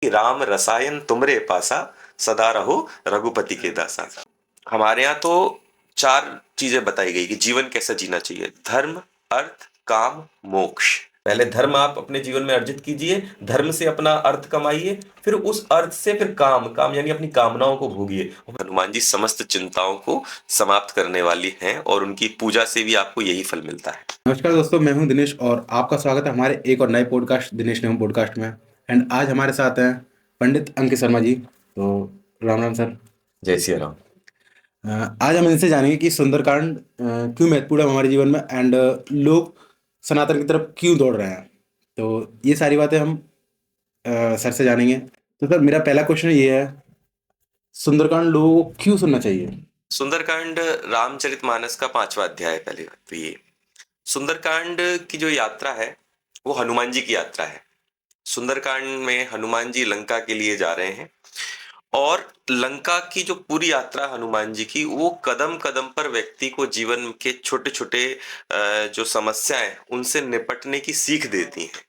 कि राम रसायन तुमरे पासा, सदा रहो रघुपति के दासा। हमारे यहाँ तो चार चीजें बताई गई कि जीवन कैसे जीना चाहिए। धर्म, अर्थ, काम, मोक्ष। पहले धर्म आप अपने जीवन में अर्जित कीजिए, धर्म से अपना अर्थ कमाइए, फिर उस अर्थ से फिर काम काम यानी अपनी कामनाओं को भोगिए। हनुमान जी समस्त चिंताओं को समाप्त करने वाली हैं और उनकी पूजा से भी आपको यही फल मिलता है। नमस्कार दोस्तों, मैं हूं दिनेश और आपका स्वागत है हमारे एक और नए पॉडकास्ट दिनेश नेम पॉडकास्ट में। एंड आज हमारे साथ हैं पंडित अंकित शर्मा जी। तो राम राम सर। जय श्री राम। आज हम इनसे जानेंगे कि सुंदरकांड क्यों महत्वपूर्ण है हमारे जीवन में एंड लोग सनातन की तरफ क्यों दौड़ रहे हैं। तो ये सारी बातें हम सर से जानेंगे। तो सर, मेरा पहला क्वेश्चन ये है, सुंदरकांड लोगों को क्यों सुनना चाहिए? सुंदरकांड रामचरितमानस का 5वां अध्याय है। पहले बात तो ये सुंदरकांड की जो यात्रा है वो हनुमान जी की यात्रा है। सुंदरकांड में हनुमान जी लंका के लिए जा रहे हैं और लंका की जो पूरी यात्रा हनुमान जी की, वो कदम कदम पर व्यक्ति को जीवन के छोटे छोटे जो समस्याएं उनसे निपटने की सीख देती हैं।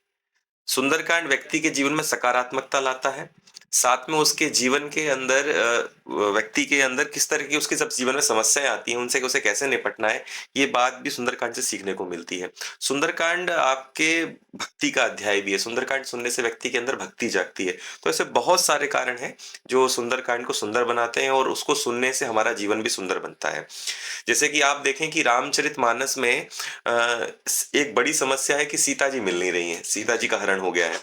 सुंदरकांड व्यक्ति के जीवन में सकारात्मकता लाता है, साथ में उसके जीवन के अंदर व्यक्ति के अंदर किस तरह की उसके सब जीवन में समस्याएं आती हैं, उनसे उसे कैसे निपटना है, ये बात भी सुंदरकांड से सीखने को मिलती है। सुंदरकांड आपके भक्ति का अध्याय भी है। सुंदरकांड सुनने से व्यक्ति के अंदर भक्ति जागती है। तो ऐसे बहुत सारे कारण हैं जो सुंदरकांड को सुंदर बनाते हैं और उसको सुनने से हमारा जीवन भी सुंदर बनता है। जैसे कि आप देखें कि रामचरितमानस में एक बड़ी समस्या है कि सीता जी मिल नहीं रही हैं, सीता जी का हरण हो गया है।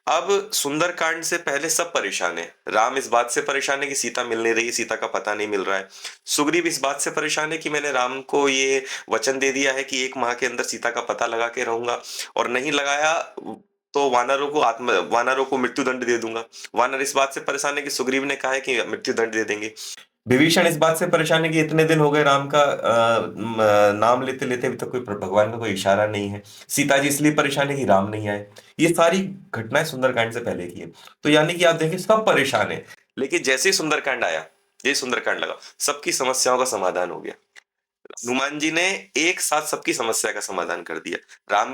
अब सुंदरकांड से पहले सब परेशान है। राम इस बात से परेशान है कि सीता मिल नहीं रही, सीता का पता नहीं मिल रहा है। सुग्रीव इस बात से परेशान है कि मैंने राम को ये वचन दे दिया है कि 1 माह के अंदर सीता का पता लगा के रहूंगा, और नहीं लगाया तो वानरों को मृत्यु दंड दे दूंगा। वानर इस बात से परेशान है कि सुग्रीव ने कहा है कि मृत्यु दंड दे देंगे। विभीषण इस बात से परेशान है कि इतने दिन हो गए राम का नाम लेते लेते अभी तक कोई भगवान का कोई इशारा नहीं है। सीता जी इसलिए परेशान है कि राम नहीं आए। ये सारी घटनाएं सुंदरकांड से पहले की है। तो यानी कि आप देखिए सब परेशान है, लेकिन जैसे ही सुंदरकांड आया, ये सुंदरकांड लगा, सबकी समस्याओं का समाधान हो गया। हनुमान जी ने एक साथ सबकी समस्या का समाधान कर दिया। राम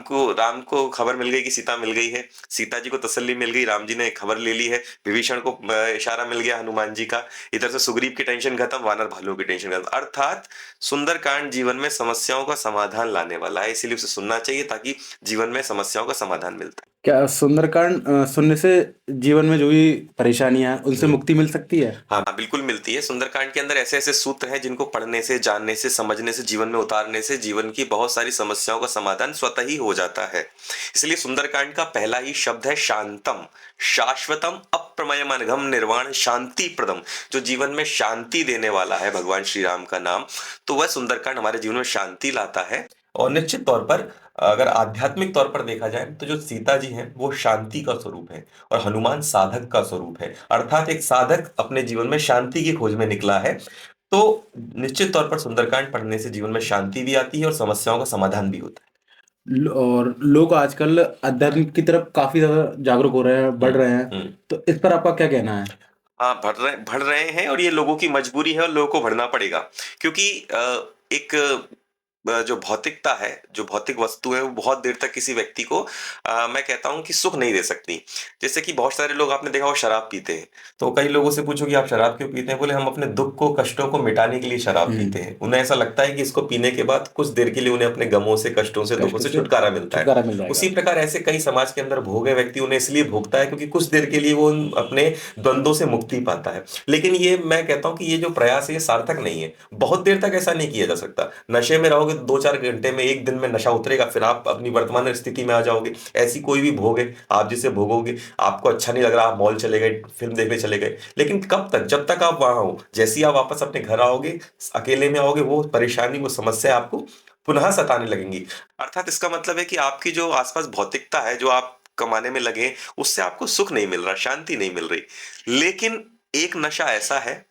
को खबर मिल गई कि सीता मिल गई है, सीता जी को तसल्ली मिल गई, राम जी ने खबर ले ली है, विभीषण को इशारा मिल गया हनुमान जी का, इधर से सुग्रीव की टेंशन खत्म, वानर भालुओं की टेंशन खत्म। अर्थात सुंदरकांड जीवन में समस्याओं का समाधान लाने वाला है, इसीलिए उसे सुनना चाहिए ताकि जीवन में समस्याओं का समाधान मिलता है। क्या सुंदरकांड सुनने से जीवन में जो भी परेशानियां हैं उनसे मुक्ति मिल सकती है? हाँ, बिल्कुल मिलती है। सुंदरकांड के अंदर ऐसे ऐसे सूत्र हैं जिनको पढ़ने से, जानने से, समझने से, जीवन में उतारने से जीवन की बहुत सारी समस्याओं का समाधान स्वतः ही हो जाता है। इसलिए सुंदरकांड का पहला ही शब्द है शांतम, शाश्वतम, अप्रमेयम, अनघम, निर्वाण, शांति प्रदम। जो जीवन में शांति देने वाला है भगवान श्री राम का नाम, तो वह सुंदरकांड हमारे जीवन में शांति लाता है। और निश्चित तौर पर अगर आध्यात्मिक तौर पर देखा जाए तो जो सीता जी हैं वो शांति का स्वरूप है और हनुमान साधक का स्वरूप है। अर्थात एक साधक अपने जीवन में शांति की खोज में निकला है। तो निश्चित तौर पर सुंदरकांड पढ़ने से जीवन में शांति भी आती है और समस्याओं का समाधान भी होता और लोग आजकल अध्यात्म की तरफ काफी ज्यादा जागरूक हो रहे हैं, बढ़ रहे हैं। है। तो इस पर आपका क्या कहना है? हाँ, बढ़ रहे हैं और ये लोगों की मजबूरी है और लोगों को बढ़ना पड़ेगा, क्योंकि एक जो भौतिकता है, जो भौतिक वस्तु है, वो बहुत देर तक किसी व्यक्ति को मैं कहता हूँ कि सुख नहीं दे सकती। जैसे कि बहुत सारे लोग आपने देखा वो शराब पीते हैं, तो कई लोगों से पूछो कि आप शराब क्यों पीते हैं, बोले हम अपने दुख को, कष्टों को मिटाने के लिए शराब पीते हैं। उन्हें ऐसा लगता है कि इसको पीने के बाद कुछ देर के लिए उन्हें अपने गमों से, कष्टों से, दुखों कष्ट से से छुटकारा मिलता है। छुटकारा मिल जाएगा। उसी प्रकार ऐसे कई समाज के अंदर भोगे व्यक्ति उन्हें इसलिए भोगता है क्योंकि कुछ देर के लिए वो अपने द्वंद्वों से मुक्ति पाता है। लेकिन ये मैं कहता हूं कि ये जो प्रयास है ये सार्थक नहीं है। बहुत देर तक ऐसा नहीं किया जा सकता। नशे में रहोगे तो 2-4 घंटे में, एक दिन में नशा उतरेगा, फिर आप अपनी वर्तमान स्थिति में आ जाओगे। ऐसी कोई भी भोग है, आप जिसे भोगोगे, आपको अच्छा नहीं लग रहा, आप मॉल चले गए, फिल्म देखने चले गए, लेकिन कब तक? जब तक आप वहां हो। जैसे ही आप वापस अपने घर आओगे, अकेले में आओगे, वो परेशानी, वो समस्या आपको पुनः सताने लगेंगी। अर्थात इसका मतलब है कि आपकी जो आसपास भौतिकता है, जो आप कमाने में लगे, उससे आपको सुख नहीं मिल रहा, शांति नहीं मिल रही। लेकिन एक नशा ऐसा है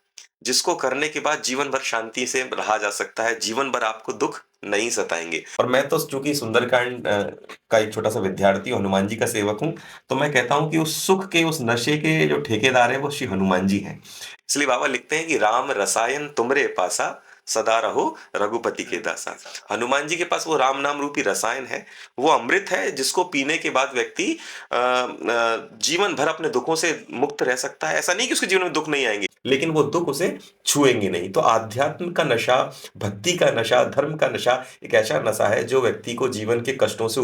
जिसको करने के बाद जीवन भर शांति से रहा जा सकता है, जीवन भर आपको दुख नहीं सताएंगे। और मैं तो चूंकि सुंदरकांड का एक छोटा सा विद्यार्थी, हनुमान जी का सेवक हूं, तो मैं कहता हूं कि उस सुख के, उस नशे के जो ठेकेदार है वो श्री हनुमान जी हैं। इसलिए बाबा लिखते हैं कि राम रसायन तुमरे पासा, सदा रहो रघुपति के दासा। हनुमान जी के पास वो राम नाम रूपी रसायन है, वो अमृत है जिसको पीने के बाद व्यक्ति जीवन भर अपने दुखों से मुक्त रह सकता है। ऐसा नहीं कि उसके जीवन में दुख नहीं आएंगे, लेकिन वो दुख उसे छुएंगे नहीं। तो आध्यात्म का नशा, भक्ति का नशा, धर्म का नशा एक ऐसा नशा है जो व्यक्ति को जीवन के कष्टों से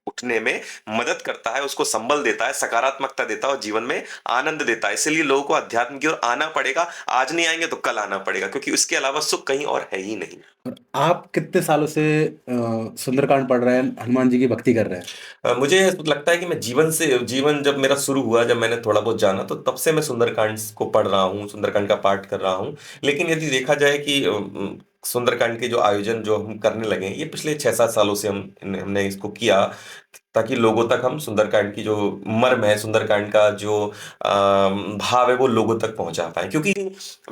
उठने में मदद करता है, उसको संबल देता है, सकारात्मकता देता है और जीवन में आनंद देता है। इसलिए लोगों को अध्यात्म की ओर आना पड़ेगा। आज नहीं आएंगे तो कल आना पड़ेगा, क्योंकि उसके अलावा सुख कहीं और है ही नहीं। और आप कितने सालों से सुंदरकांड पढ़ रहे हैं, हनुमान जी की भक्ति कर रहे हैं? मुझे लगता है कि मैं जीवन जब मेरा शुरू हुआ, जब मैंने थोड़ा बहुत जाना, तो तब से मैं सुंदरकांड को पढ़ रहा हूँ, सुंदरकांड का पाठ कर रहा हूँ। लेकिन यदि देखा जाए कि सुंदरकांड के जो आयोजन जो हम करने लगे हैं, ये पिछले 6-7 सालों से हमने इसको किया, ताकि लोगों तक हम सुंदरकांड की जो मर्म है, सुंदरकांड का जो भाव है, वो लोगों तक पहुंचा पाए। क्योंकि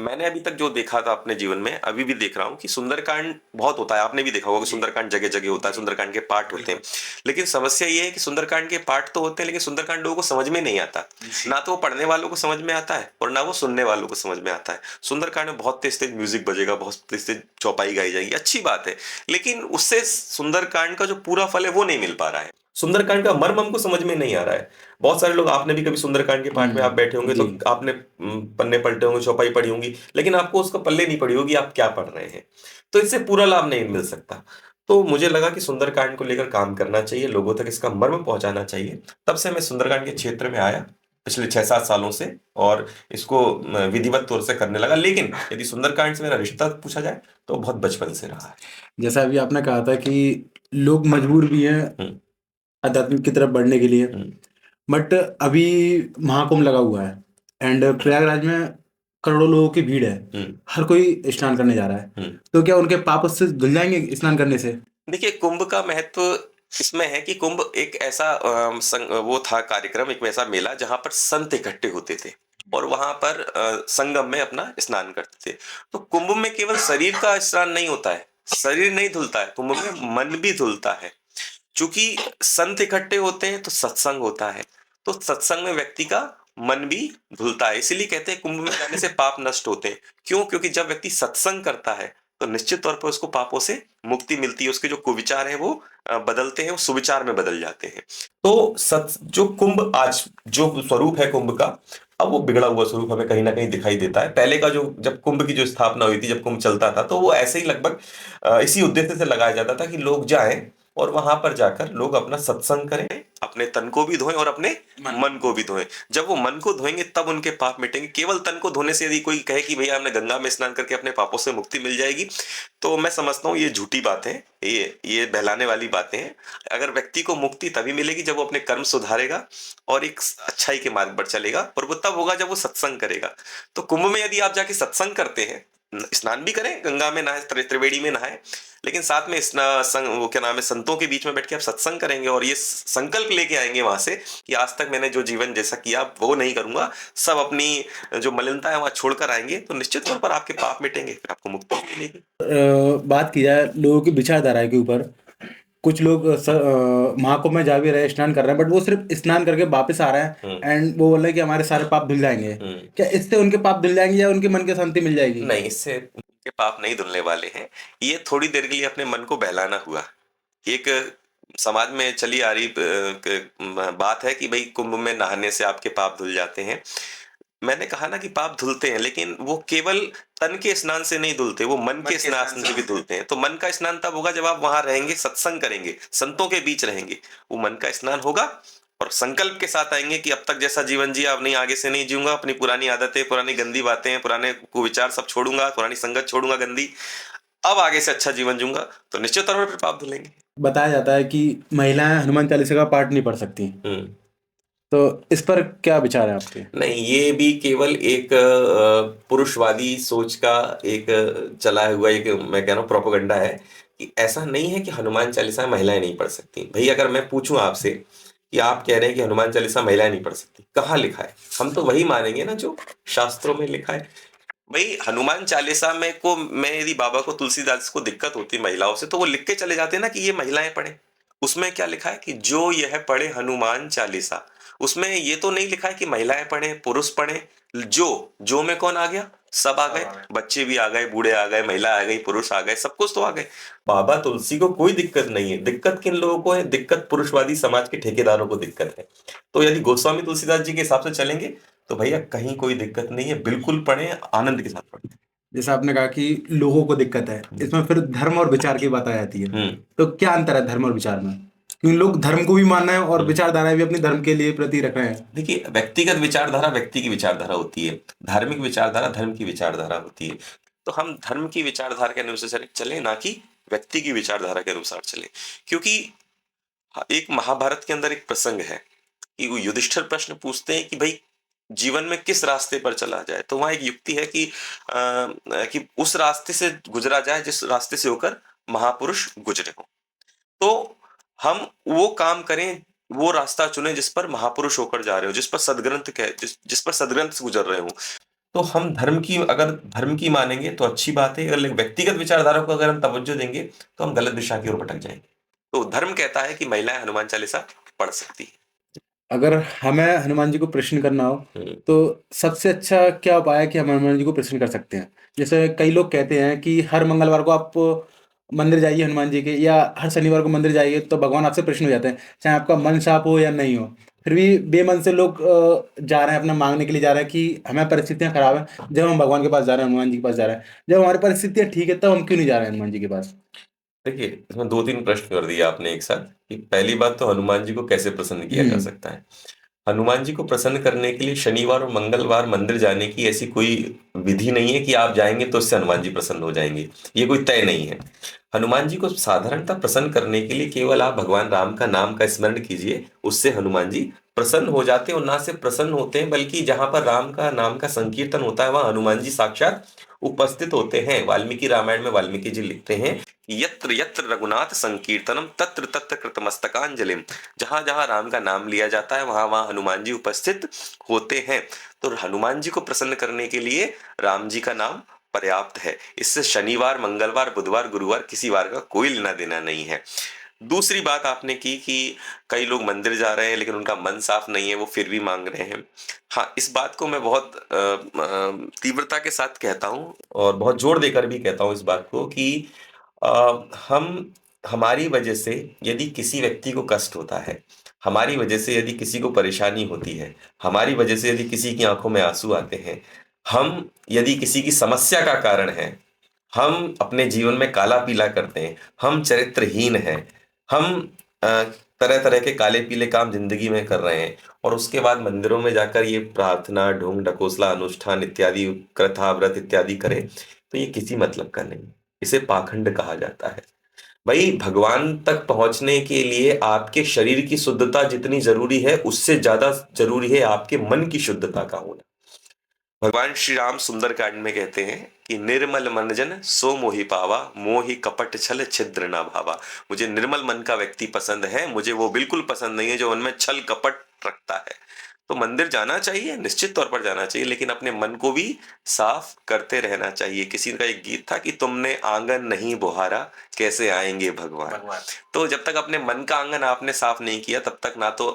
मैंने अभी तक जो देखा था अपने जीवन में, अभी भी देख रहा हूँ कि सुंदरकांड बहुत होता है। आपने भी देखा होगा कि सुंदरकांड जगह जगह होता है, सुंदरकांड के पाठ होते हैं। लेकिन समस्या ये है कि सुंदरकांड के पाठ तो होते हैं, लेकिन सुंदरकांड लोगों को समझ में नहीं आता। ना तो वो पढ़ने वालों को समझ में आता है और ना वो सुनने वालों को समझ में आता है। सुंदरकांड में बहुत तेज तेज म्यूजिक बजेगा, बहुत तेज तेज चौपाई गाई जाएगी, अच्छी बात है, लेकिन उससे सुंदरकांड का जो पूरा फल है वो नहीं मिल पा रहा है। सुंदरकांड का मर्म हमको समझ में नहीं आ रहा है। बहुत सारे लोग, आपने भी कभी सुंदरकांड के पाठ में आप बैठे होंगे तो जी। आपने पन्ने पलटे होंगे, चौपाई पढ़ी होंगी, लेकिन आपको उसका पल्ले नहीं पड़ी होगी आप क्या पढ़ रहे हैं। तो इससे पूरा लाभ नहीं मिल सकता। तो मुझे लगा कि सुंदरकांड को लेकर काम करना चाहिए, लोगों तक इसका मर्म पहुंचाना चाहिए। तब से मैं सुंदरकांड के क्षेत्र में आया पिछले 6-7 सालों से, और इसको विधिवत तौर से करने लगा। लेकिन यदि सुंदरकांड से मेरा रिश्ता पूछा जाए तो बहुत बचपन से रहा है। जैसा अभी आपने कहा था कि लोग मजबूर भी हैं हम्म, आध्यात्म की तरफ बढ़ने के लिए, हम्म, बट अभी महाकुंभ लगा हुआ है एंड प्रयागराज में करोड़ों लोगों की भीड़ है, हम्म, हर कोई स्नान करने जा रहा है, हम्म। तो क्या उनके पाप उससे धुल जाएंगे स्नान करने से? देखिए, कुंभ का महत्व इसमें है कि कुंभ एक ऐसा वो था कार्यक्रम, एक ऐसा मेला जहां पर संत इकट्ठे होते थे और वहां पर संगम में अपना स्नान करते थे। तो कुंभ में केवल शरीर का स्नान नहीं होता है, शरीर नहीं धुलता है, कुंभ में मन भी धुलता है। चूंकि संत इकट्ठे होते हैं तो सत्संग होता है, तो सत्संग में व्यक्ति का मन भी धुलता है। इसीलिए कहते हैं कुंभ में जाने से पाप नष्ट होते हैं। क्यों? क्योंकि जब व्यक्ति सत्संग करता है तो निश्चित तौर पर उसको पापों से मुक्ति मिलती है, उसके जो कुविचार है वो बदलते हैं, वो सुविचार में बदल जाते हैं। तो जो कुंभ आज जो स्वरूप है कुंभ का, अब वो बिगड़ा हुआ स्वरूप हमें कहीं ना कहीं दिखाई देता है। पहले का जो, जब कुंभ की जो स्थापना हुई थी, जब कुंभ चलता था, तो वो ऐसे ही लगभग इसी उद्देश्य से लगाया जाता था कि लोग जाएं और वहां पर जाकर लोग अपना सत्संग करें, अपने तन को भी धोएं और अपने मन को भी धोएं। जब वो मन को धोएंगे तब उनके पाप मिटेंगे। केवल तन को धोने से यदि कोई कहे कि भैया हमने गंगा में स्नान करके अपने पापों से मुक्ति मिल जाएगी, तो मैं समझता हूँ ये झूठी बात है, ये बहलाने वाली बातें हैं। अगर व्यक्ति को मुक्ति तभी मिलेगी जब वो अपने कर्म सुधारेगा और एक अच्छाई के मार्ग पर चलेगा, और वो तब होगा जब वो सत्संग करेगा। तो कुंभ में यदि आप जाके सत्संग करते हैं, स्नान भी करें, गंगा में नहाए, त्रिवेणी में नहाए, लेकिन साथ में वो क्या नाम है, संतों के बीच में बैठ के आप सत्संग करेंगे और ये संकल्प लेके आएंगे वहां से कि आज तक मैंने जो जीवन जैसा किया वो नहीं करूंगा, सब अपनी जो मलिनता है वहां छोड़कर आएंगे, तो निश्चित तौर पर आपके पाप मिटेंगे, फिर आपको मुक्ति मिलेगी। बात की जाए लोगों की विचारधारा के ऊपर, कुछ लोग महाकुंभ में जा भी रहे हैं, स्नान कर रहे हैं, बट वो सिर्फ स्नान करके वापस आ रहे हैं एंड वो बोल रहे हैं कि हमारे सारे पाप धुल जाएंगे। क्या इससे उनके पाप धुल जाएंगे या उनके मन की शांति मिल जाएगी? नहीं, इससे उनके पाप नहीं धुलने वाले हैं। ये थोड़ी देर के लिए अपने मन को बहलाना हुआ। एक समाज में चली आ रही बात है कि भाई कुंभ में नहाने से आपके पाप धुल जाते हैं। मैंने कहा ना कि पाप धुलते हैं, लेकिन वो केवल तन के स्नान से नहीं धुलते, वो मन के स्नान से भी धुलते हैं। तो मन का स्नान तब होगा जब आप वहां रहेंगे, सत्संग करेंगे, संतों के बीच रहेंगे, वो मन का स्नान होगा और संकल्प के साथ आएंगे कि अब तक जैसा जीवन जिया अब नहीं, आगे से नहीं जीऊंगा, अपनी पुरानी आदतें, पुरानी गंदी बातें, पुराने कुविचार सब छोड़ूंगा, पुरानी संगत छोड़ूंगा गंदी, अब आगे से अच्छा जीवन जीऊंगा, तो निश्चित तौर पर फिर पाप धुलेंगे। बताया जाता है कि महिलाएं हनुमान चालीसा का पाठ नहीं पढ़ सकती, तो इस पर क्या विचार है आपके? नहीं, ये भी केवल एक पुरुषवादी सोच का एक चला हुआ एक, मैं कह रहा हूँ, प्रोपेगेंडा है कि ऐसा नहीं है कि हनुमान चालीसा महिलाएं नहीं पढ़ सकती। भाई अगर मैं पूछूं आपसे कि आप कह रहे हैं कि हनुमान चालीसा महिलाएं नहीं पढ़ सकती, कहाँ लिखा है? हम तो वही मानेंगे ना जो शास्त्रों में लिखा है। भाई हनुमान चालीसा में को मैं, यदि बाबा को, तुलसीदास को दिक्कत होती महिलाओं से, तो वो लिख के चले जाते हैं ना कि ये महिलाएं पढ़े। उसमें क्या लिखा है कि जो यह पढ़े हनुमान चालीसा, उसमें ये तो नहीं लिखा है कि महिलाएं पढ़े, पुरुष पढ़े। जो में कौन आ गया? सब आ गए, बच्चे भी आ गए, बूढ़े आ गए, महिला आ गई, पुरुष आ गए, सब कुछ तो आ गए। बाबा तुलसी को कोई दिक्कत नहीं है। दिक्कत किन लोगों को है? दिक्कत पुरुषवादी समाज के ठेकेदारों को दिक्कत है। तो यदि गोस्वामी तुलसीदास जी के हिसाब से चलेंगे तो भैया कहीं कोई दिक्कत नहीं है, बिल्कुल पढ़े, आनंद के साथ पढ़े। जैसे आपने कहा कि लोगों को दिक्कत है, इसमें फिर धर्म और विचार की बात आ जाती है। तो क्या अंतर है धर्म और विचार में? क्योंकि लोग धर्म को भी मान रहे हैं और विचारधाराएं भी अपने धर्म के लिए प्रति रख रहे हैं। देखिए, व्यक्तिगत विचारधारा व्यक्ति की विचारधारा होती है, धार्मिक विचारधारा धर्म की विचारधारा होती है। तो हम धर्म की विचारधारा के अनुसार चले, ना कि व्यक्ति की विचारधारा के अनुसार चले। क्योंकि एक महाभारत के अंदर एक प्रसंग है कि वो युधिष्ठिर प्रश्न पूछते हैं कि भाई जीवन में किस रास्ते पर चला जाए। तो वहां एक युक्ति है कि उस रास्ते से गुजरा जाए जिस रास्ते से होकर महापुरुष गुजरे हो। तो हम वो काम करें, वो रास्ता चुने जिस पर महापुरुष होकर जा रहे हो, जिस पर सदग्रंथ जिस पर सदग्रंथ से गुजर रहे हो। तो हम अगर धर्म की मानेंगे तो अच्छी बात है, अगर व्यक्तिगत विचारधारा को अगर हम तवज्जो देंगे तो हम गलत दिशा की ओर भटक जाएंगे। तो धर्म कहता है कि महिलाएं हनुमान चालीसा पढ़ सकती है। अगर हमें हनुमान जी को प्रश्न करना हो तो सबसे अच्छा क्या उपाय है कि हम हनुमान जी को प्रश्न कर सकते हैं? जैसे कई लोग कहते हैं कि हर मंगलवार को आप मंदिर जाइए हनुमान जी के, या हर शनिवार को मंदिर जाइए तो भगवान आपसे प्रश्न हो जाते हैं, चाहे आपका मन साफ हो या नहीं हो। फिर भी बेमन से लोग जा रहे हैं, अपना मांगने के लिए जा रहे हैं कि हमें परिस्थितियां खराब हैं, जब हम भगवान के पास जा रहे हैं, हनुमान जी के पास जा रहे हैं। जब हमारी परिस्थितियां ठीक है तब हम क्यों नहीं जा रहे हैं हनुमान जी के पास? देखिए, इसमें 2-3 प्रश्न कर दिए आपने एक साथ। कि पहली बात तो हनुमान जी को कैसे प्रसन्न किया जा सकता है। हनुमान जी को प्रसन्न करने के लिए शनिवार और मंगलवार मंदिर जाने की ऐसी कोई विधि नहीं है कि आप जाएंगे तो उससे हनुमान जी प्रसन्न हो जाएंगे। ये कोई तय नहीं है। हनुमान जी को साधारणतः प्रसन्न करने के लिए केवल आप भगवान राम का नाम का स्मरण कीजिए, उससे हनुमान जी प्रसन्न हो जाते हैं। और ना सिर्फ प्रसन्न होते हैं बल्कि जहां पर राम का नाम का संकीर्तन होता है वहां हनुमान जी साक्षात उपस्थित होते हैं। वाल्मीकि रामायण में वाल्मीकि जी लिखते हैं, यत्र यत्र रघुनाथ संकीर्तनम तत्र तत्र कृतमस्तकांजलिम। जहां जहां राम का नाम लिया जाता है वहां वहां हनुमान जी उपस्थित होते हैं। तो हनुमान जी को प्रसन्न करने के लिए राम जी का नाम पर्याप्त है। इससे शनिवार, मंगलवार, बुधवार, गुरुवार किसी वार का कोई लेना देना नहीं है। दूसरी बात आपने की कि कई लोग मंदिर जा रहे हैं लेकिन उनका मन साफ नहीं है, वो फिर भी मांग रहे हैं। हाँ, इस बात को मैं बहुत तीव्रता के साथ कहता हूँ और बहुत जोर देकर भी कहता हूँ इस बात को कि हम हमारी वजह से यदि किसी व्यक्ति को कष्ट होता है, हमारी वजह से यदि किसी को परेशानी होती है, हमारी वजह से यदि किसी की आंखों में आंसू आते हैं, हम यदि किसी की समस्या का कारण हैं, हम अपने जीवन में काला पीला करते हैं, हम चरित्रहीन हैं, हम तरह तरह के काले पीले काम जिंदगी में कर रहे हैं और उसके बाद मंदिरों में जाकर ये प्रार्थना, ढोंग ढकोसला, अनुष्ठान इत्यादि, कथा व्रत इत्यादि करें, तो ये किसी मतलब का नहीं। इसे पाखंड कहा जाता है। भाई, भगवान तक पहुंचने के लिए आपके शरीर की शुद्धता जितनी जरूरी है उससे ज्यादा जरूरी है आपके मन की शुद्धता का होना। भगवान श्री राम सुंदरकांड में कहते हैं कि निर्मल मन जन सो मोहि पावा, मोहि कपट छल छिद्र ना भावा। मुझे निर्मल मन का व्यक्ति पसंद है, मुझे वो बिल्कुल पसंद नहीं है जो उनमें छल कपट रखता है। तो मंदिर जाना चाहिए, निश्चित तौर पर जाना चाहिए, लेकिन अपने मन को भी साफ करते रहना चाहिए। किसी का एक गीत था कि तुमने आंगन नहीं बुहारा, कैसे आएंगे भगवान। तो जब तक अपने मन का आंगन आपने साफ नहीं किया तब तक ना तो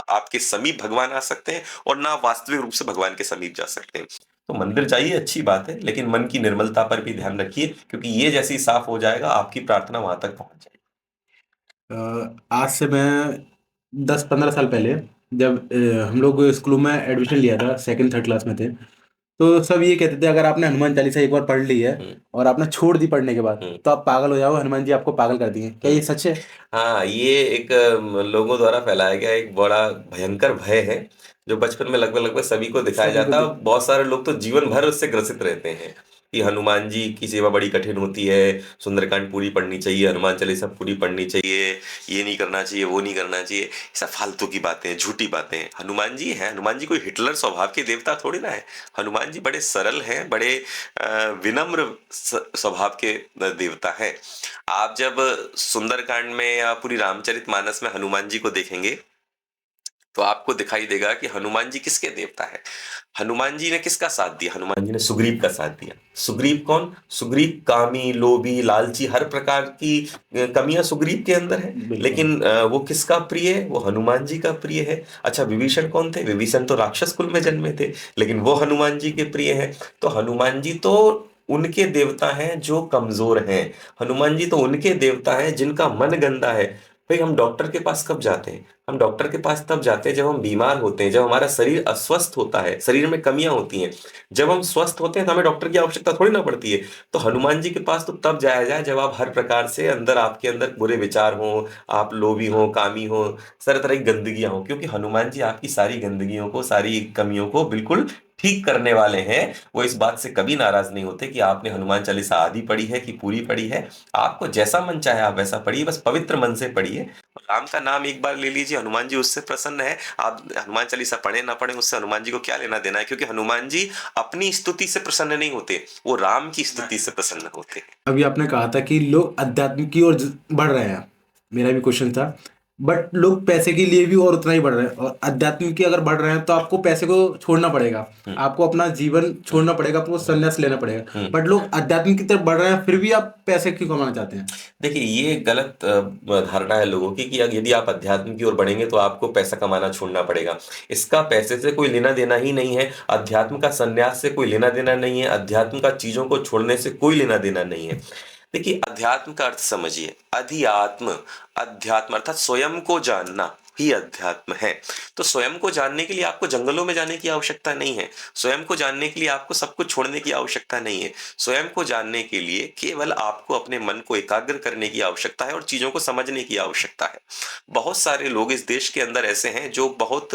आपके समीप भगवान आ सकते हैं और ना वास्तविक रूप से भगवान के समीप जा सकते हैं। तो मंदिर जाइए, अच्छी बात है, लेकिन मन की निर्मलता पर भी ध्यान रखिए, क्योंकि ये जैसे ही साफ हो जाएगा आपकी प्रार्थना वहां तक पहुंच जाएगी। आज से मैं 10-15 साल पहले जब हम लोग स्कूलों में एडमिशन लिया था, सेकंड थर्ड क्लास में थे, तो सब ये कहते थे अगर आपने हनुमान चालीसा एक बार पढ़ ली है और आपने छोड़ दी पढ़ने के बाद तो आप पागल हो जाओ, हनुमान जी आपको पागल कर दिए। क्या ये सच है? हाँ, ये एक लोगों द्वारा फैलाया गया एक बड़ा भयंकर भय है जो बचपन में लगभग लगभग सभी को दिखाया सभी को जाता है। बहुत सारे लोग तो जीवन भर उससे ग्रसित रहते हैं कि हनुमान जी की सेवा बड़ी कठिन होती है, सुंदरकांड पूरी पढ़नी चाहिए, हनुमान चालीसा पूरी पढ़नी चाहिए, ये नहीं करना चाहिए, वो नहीं करना चाहिए। सब फालतू की बातें, झूठी बातें। हनुमान जी हैं, हनुमान जी कोई हिटलर स्वभाव के देवता थोड़ी ना है। हनुमान जी बड़े सरल हैं, बड़े विनम्र स्वभाव के देवता हैं। आप जब सुंदरकांड में या पूरी रामचरितमानस में हनुमान जी को देखेंगे तो आपको दिखाई देगा कि हनुमान जी किसके देवता है। हनुमान जी ने किसका साथ दिया? हनुमान जी ने सुग्रीव का साथ दिया। सुग्रीव कौन? सुग्रीव कामी, लोभी, लालची, हर प्रकार की कमियां सुग्रीव के अंदर है, बिल्कुल। लेकिन वो किसका प्रिय है? वो हनुमान जी का प्रिय है। अच्छा, विभीषण कौन थे? विभीषण तो राक्षस कुल में जन्मे थे, लेकिन वो हनुमान जी के प्रिय है। तो हनुमान जी तो उनके देवता हैं जो कमजोर हैं। हनुमान जी तो उनके देवता हैं जिनका मन गंदा है। भाई, हम डॉक्टर के पास कब जाते हैं? हम डॉक्टर के पास तब जाते हैं जब हम बीमार होते हैं, जब हमारा शरीर अस्वस्थ होता है, शरीर में कमियां होती हैं। जब हम स्वस्थ होते हैं तो हमें डॉक्टर की आवश्यकता थोड़ी ना पड़ती है। तो हनुमान जी के पास तो तब जाया जाए जब आप हर प्रकार से अंदर, आपके अंदर बुरे विचार हो, आप लोभी हो, कामी हो, तरह तरह की गंदगियां हो, क्योंकि हनुमान जी आपकी सारी गंदगियों को, सारी कमियों को बिल्कुल ठीक करने वाले हैं। वो इस बात से कभी नाराज नहीं होते कि आपने हनुमान चालीसा आधी पढ़ी है कि पूरी पढ़ी है। आपको जैसा मन चाहे आप वैसा पढ़िए, बस पवित्र मन से पढ़िए। राम का नाम एक बार ले लीजिए, हनुमान जी उससे प्रसन्न है। आप हनुमान चालीसा पढ़े ना पढ़े, उससे हनुमान जी को क्या लेना देना है? क्योंकि हनुमान जी अपनी स्तुति से प्रसन्न नहीं होते, वो राम की स्तुति से प्रसन्न होते हैं। अभी आपने कहा था कि लोग अध्यात्म की ओर बढ़ रहे हैं, मेरा भी क्वेश्चन था। बट लोग पैसे के लिए भी और उतना ही बढ़ रहे हैं, और अध्यात्म की अगर बढ़ रहे हैं तो आपको पैसे को छोड़ना पड़ेगा, आपको अपना जीवन छोड़ना पड़ेगा, आपको संन्यास लेना पड़ेगा। बट लोग अध्यात्म की तरफ बढ़ रहे हैं, फिर भी आप पैसे क्यों कमाना चाहते हैं? देखिए, ये गलत धारणा है लोगों की कि यदि आप अध्यात्म की ओर बढ़ेंगे तो आपको पैसा कमाना छोड़ना पड़ेगा। इसका पैसे से कोई लेना देना ही नहीं है। अध्यात्म का संन्यास से कोई लेना देना नहीं है। अध्यात्म का चीजों को छोड़ने से कोई लेना देना नहीं है। देखिए, अध्यात्म का अर्थ समझिए। अधिआत्म, अध्यात्म अर्थात स्वयं को जानना ही अध्यात्म है। तो स्वयं को जानने के लिए आपको जंगलों में जाने की आवश्यकता नहीं है। स्वयं को जानने के लिए आपको सब कुछ छोड़ने की आवश्यकता नहीं है। स्वयं को जानने के लिए केवल आपको अपने मन को एकाग्र करने की आवश्यकता है और चीजों को समझने की आवश्यकता है। बहुत सारे लोग इस देश के अंदर ऐसे हैं जो बहुत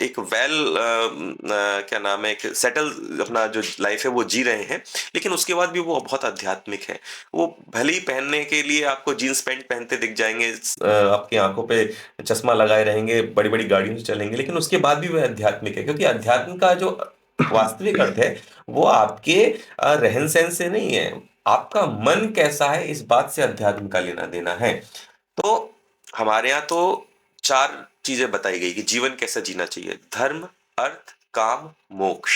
एक क्या नाम है, एक सेटल अपना जो लाइफ है वो जी रहे हैं, लेकिन उसके बाद भी वो बहुत आध्यात्मिक है। वो भले ही पहनने के लिए आपको जीन्स पैंट पहनते दिख जाएंगे, आपकी आंखों पे चश्मा लगाए रहेंगे, बड़ी बड़ी गाड़ियों से चलेंगे, लेकिन उसके बाद भी वह आध्यात्मिक है। क्योंकि अध्यात्म का जो वास्तविक अर्थ है वो आपके रहन सहन से नहीं है, आपका मन कैसा है इस बात से अध्यात्म का लेना देना है। तो हमारे यहाँ तो 4 चीजें बताई गई कि जीवन कैसा जीना चाहिए: धर्म, अर्थ, काम, मोक्ष।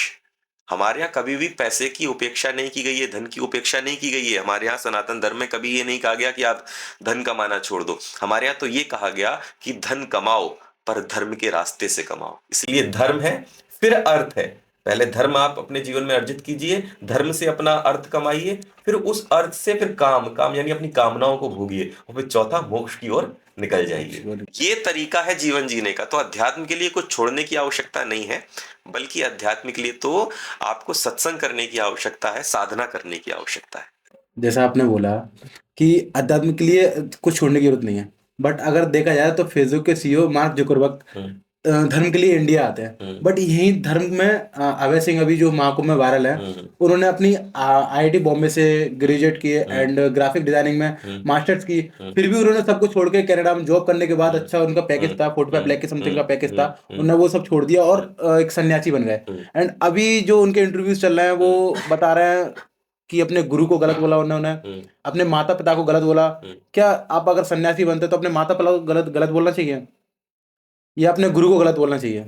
हमारे यहाँ कभी भी पैसे की उपेक्षा नहीं की गई है, धन की उपेक्षा नहीं की गई है। हमारे यहाँ सनातन धर्म में कभी ये नहीं कहा गया कि आप धन कमाना छोड़ दो। हमारे यहाँ तो ये कहा गया कि धन कमाओ पर धर्म के रास्ते से कमाओ। इसलिए धर्म है, फिर अर्थ है। पहले धर्म आप अपने जीवन में अर्जित कीजिए, धर्म से अपना अर्थ कमाइए, फिर उस अर्थ से फिर काम, काम यानी अपनी कामनाओं को भोगिए, और फिर चौथा मोक्ष की ओर निकल जाइए। ये तरीका है जीवन जीने का। तो अध्यात्म के लिए कुछ छोड़ने की आवश्यकता नहीं है, बल्कि अध्यात्म के लिए तो आपको सत्संग करने की आवश्यकता है, साधना करने की आवश्यकता है। जैसा आपने बोला कि अध्यात्म के लिए कुछ छोड़ने की जरूरत नहीं है, बट अगर देखा जाए तो फेसबुक के सीईओ मार्क जुकरबर्ग धर्म के लिए इंडिया आते हैं, बट यही धर्म में अभय सिंह अभी जो महाकुंभ में वायरल है, उन्होंने अपनी आईआईटी बॉम्बे से ग्रेजुएट किए एंड ग्राफिक डिजाइनिंग में मास्टर्स की। फिर भी उन्होंने सब कुछ छोड़ के कनाडा में जॉब करने के बाद अच्छा उनका पैकेज था, 45 लाख के समथिंग का पैकेज था, उन्होंने वो सब छोड़ दिया और एक सन्यासी बन गए। एंड अभी जो उनके इंटरव्यूज चल रहे हैं वो बता रहे हैं कि अपने गुरु को गलत बोला उन्होंने, अपने माता पिता को गलत बोला। क्या आप अगर सन्यासी बनते तो अपने माता पिता को गलत गलत बोलना चाहिए या अपने गुरु को गलत बोलना चाहिए?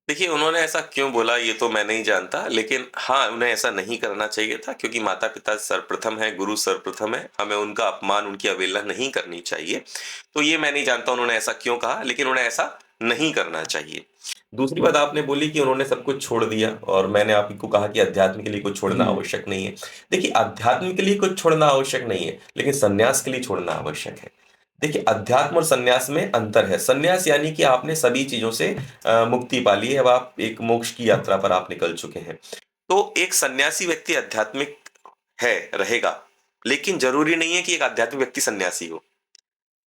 देखिए, उन्होंने ऐसा क्यों बोला ये तो मैं नहीं जानता, लेकिन हाँ, उन्हें ऐसा नहीं करना चाहिए था, क्योंकि माता पिता सर्वप्रथम है, गुरु सर्वप्रथम है। हमें उनका अपमान, उनकी अवहेलना नहीं करनी चाहिए। तो ये मैं नहीं जानता उन्होंने ऐसा क्यों कहा, लेकिन उन्हें ऐसा नहीं करना चाहिए। दूसरी बात आपने बोली कि उन्होंने सब कुछ छोड़ दिया, और मैंने आपको कहा कि अध्यात्म के लिए कुछ छोड़ना आवश्यक नहीं है। देखिए, अध्यात्म के लिए कुछ छोड़ना आवश्यक नहीं है, लेकिन सन्यास के लिए छोड़ना आवश्यक है। देखिए, अध्यात्म और सन्यास में अंतर है। सन्यास यानी कि आपने सभी चीजों से मुक्ति पा ली है, अब आप एक मोक्ष की यात्रा पर आप निकल चुके हैं। तो एक सन्यासी व्यक्ति आध्यात्मिक है, रहेगा, लेकिन जरूरी नहीं है कि एक आध्यात्मिक व्यक्ति सन्यासी हो।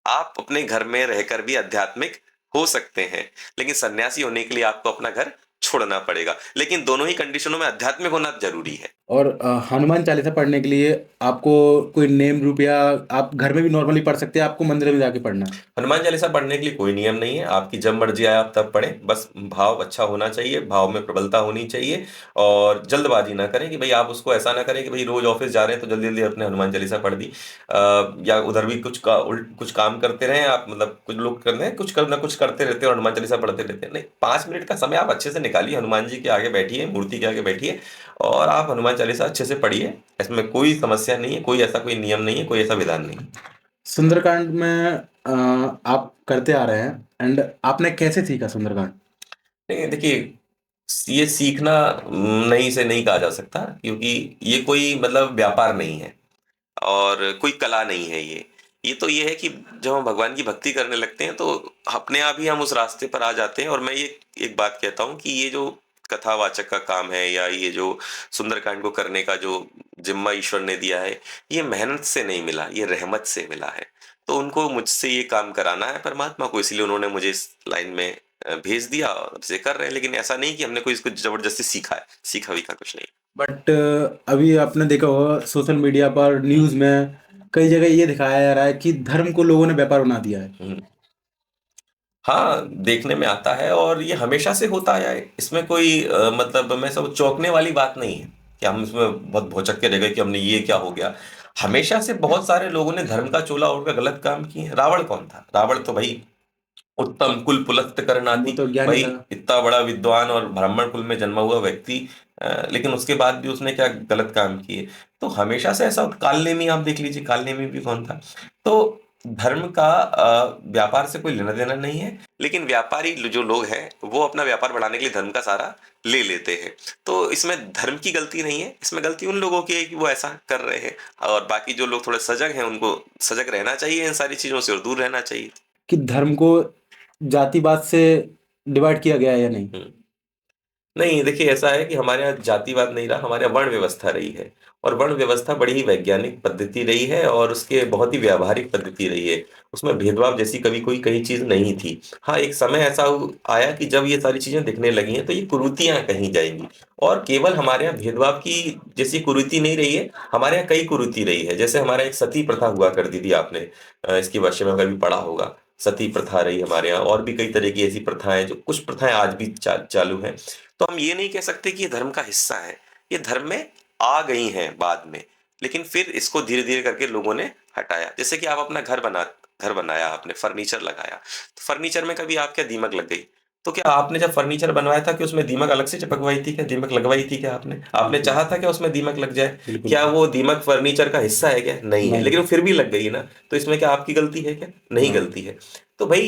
आप अपने घर में रहकर भी आध्यात्मिक हो सकते हैं, लेकिन सन्यासी होने के लिए आपको अपना घर छोड़ना पड़ेगा, लेकिन दोनों ही कंडीशनों में आध्यात्मिक होना जरूरी है। और हनुमान चालीसा पढ़ने के लिए आपको कोई नेम रूप या आप घर में भी नॉर्मली पढ़ सकते हैं, आपको मंदिर में जाके पढ़ना है? हनुमान चालीसा पढ़ने के लिए कोई नियम नहीं है, आपकी जब मर्जी आए आप तब पढ़ें, बस भाव अच्छा होना चाहिए, भाव में प्रबलता होनी चाहिए, और जल्दबाजी ना करें कि भाई आप उसको ऐसा ना करें कि भाई रोज ऑफिस जा रहे हैं तो जल्दी जल्दी अपने हनुमान चालीसा पढ़ दी, या उधर भी कुछ काम करते रहें आप, मतलब कुछ लोग करते हैं कुछ करना कुछ करते रहते हैं और हनुमान चालीसा पढ़ते रहते हैं। नहीं, 5 मिनट का समय आप अच्छे से निकालिए, हनुमान जी के आगे बैठिए, मूर्ति के आगे बैठिए, और आप हनुमान चालीसा अच्छे से पढ़िए। इसमें कोई समस्या नहीं है, कोई ऐसा कोई नियम नहीं है, कोई ऐसा विधान नहीं है। सुंदरकांड में आप करते आ रहे हैं, एंड आपने कैसे सीखा सुंदरकांड? नहीं देखिए, ये सीखना नहीं से नहीं कहा जा सकता, क्योंकि ये कोई मतलब व्यापार नहीं है और कोई कला नहीं है। ये तो ये है कि जब हम भगवान की भक्ति करने लगते हैं तो अपने आप ही हम उस रास्ते पर आ जाते हैं। और मैं ये एक बात कहता हूँ कि ये जो कथावाचक का काम है, या ये जो सुंदरकांड को करने का जो जिम्मा ईश्वर ने दिया है, ये मेहनत से नहीं मिला, ये रहमत से मिला है। तो उनको मुझसे ये काम कराना है परमात्मा को, इसलिए उन्होंने मुझे इस लाइन में भेज दिया और इसे कर रहे हैं। लेकिन ऐसा नहीं कि हमने कोई इसको जबरदस्ती सीखा है, सीखा वीखा कुछ नहीं। बट अभी आपने देखा होगा सोशल मीडिया पर, न्यूज़ में कई जगह ये दिखाया जा रहा है कि धर्म को लोगों ने व्यापार बना दिया है। हम्म। हाँ, देखने में आता है, और ये हमेशा से होता आया है, इसमें कोई मतलब मैं सब चौंकने वाली बात नहीं है कि हम इसमें बहुत भौचक के रह गए कि हमने ये क्या हो गया। हमेशा से बहुत सारे लोगों ने धर्म का चोला ओढ़कर गलत काम किए हैं। रावण कौन था? रावण तो भाई उत्तम कुल पुलस्त वो करनाति, तो ज्ञानी भाई था। इतना बड़ा विद्वान और ब्राह्मण कुल में जन्मा हुआ व्यक्ति, लेकिन उसके बाद भी उसने क्या गलत काम किए। तो हमेशा से ऐसा, काल नेमी आप देख लीजिए, काल नेमी भी कौन था। तो धर्म का व्यापार से कोई लेना देना नहीं है, लेकिन व्यापारी जो लोग हैं वो अपना व्यापार बढ़ाने के लिए धर्म का सारा ले लेते हैं। तो इसमें धर्म की गलती नहीं है, इसमें गलती उन लोगों की है कि वो ऐसा कर रहे हैं। और बाकी जो लोग थोड़े सजग हैं उनको सजग रहना चाहिए इन सारी चीजों से और दूर रहना चाहिए। कि धर्म को जातिवाद से डिवाइड किया गया है या नहीं? हम्म। नहीं देखिए, ऐसा है कि हमारे यहाँ जातिवाद नहीं रहा, हमारे यहाँ वर्ण व्यवस्था रही है। और वर्ण व्यवस्था बड़ी ही वैज्ञानिक पद्धति रही है, और उसके बहुत ही व्यावहारिक पद्धति रही है। उसमें भेदभाव जैसी कभी कोई कहीं चीज नहीं थी। हाँ, एक समय ऐसा आया कि जब ये सारी चीजें दिखने लगी हैं तो ये कुरीतियां कहीं जाएंगी। और केवल हमारे यहाँ भेदभाव की जैसी कुरीति नहीं रही है, हमारे यहाँ कई कुरीति रही है। जैसे हमारे यहाँ एक सती प्रथा हुआ करती थी, आपने इसके विषय में कभी पढ़ा होगा। सती प्रथा रही हमारे यहाँ, और भी कई तरह की ऐसी प्रथाएं, जो कुछ प्रथाएं आज भी चालू हैं। तो हम ये नहीं कह सकते कि ये धर्म का हिस्सा है, ये धर्म में आ गई हैं बाद में, लेकिन फिर इसको धीरे धीरे करके लोगों ने हटाया। जैसे कि आप अपना घर बनाया, आपने फर्नीचर लगाया, तो फर्नीचर में कभी आप क्या दीमक लग गई? तो क्या आपने जब फर्नीचर बनवाया था कि उसमें दीमक अलग से चिपकवाई थी? क्या दीमक लगवाई थी? क्या आपने आपने बिल्कुल। चाहा था क्या उसमें दीमक लग जाए? बिल्कुल। क्या वो दीमक फर्नीचर का हिस्सा है? क्या नहीं है, नहीं। लेकिन वो फिर भी लग गई ना। तो इसमें क्या आपकी गलती है? क्या नहीं हाँ। गलती है। तो भाई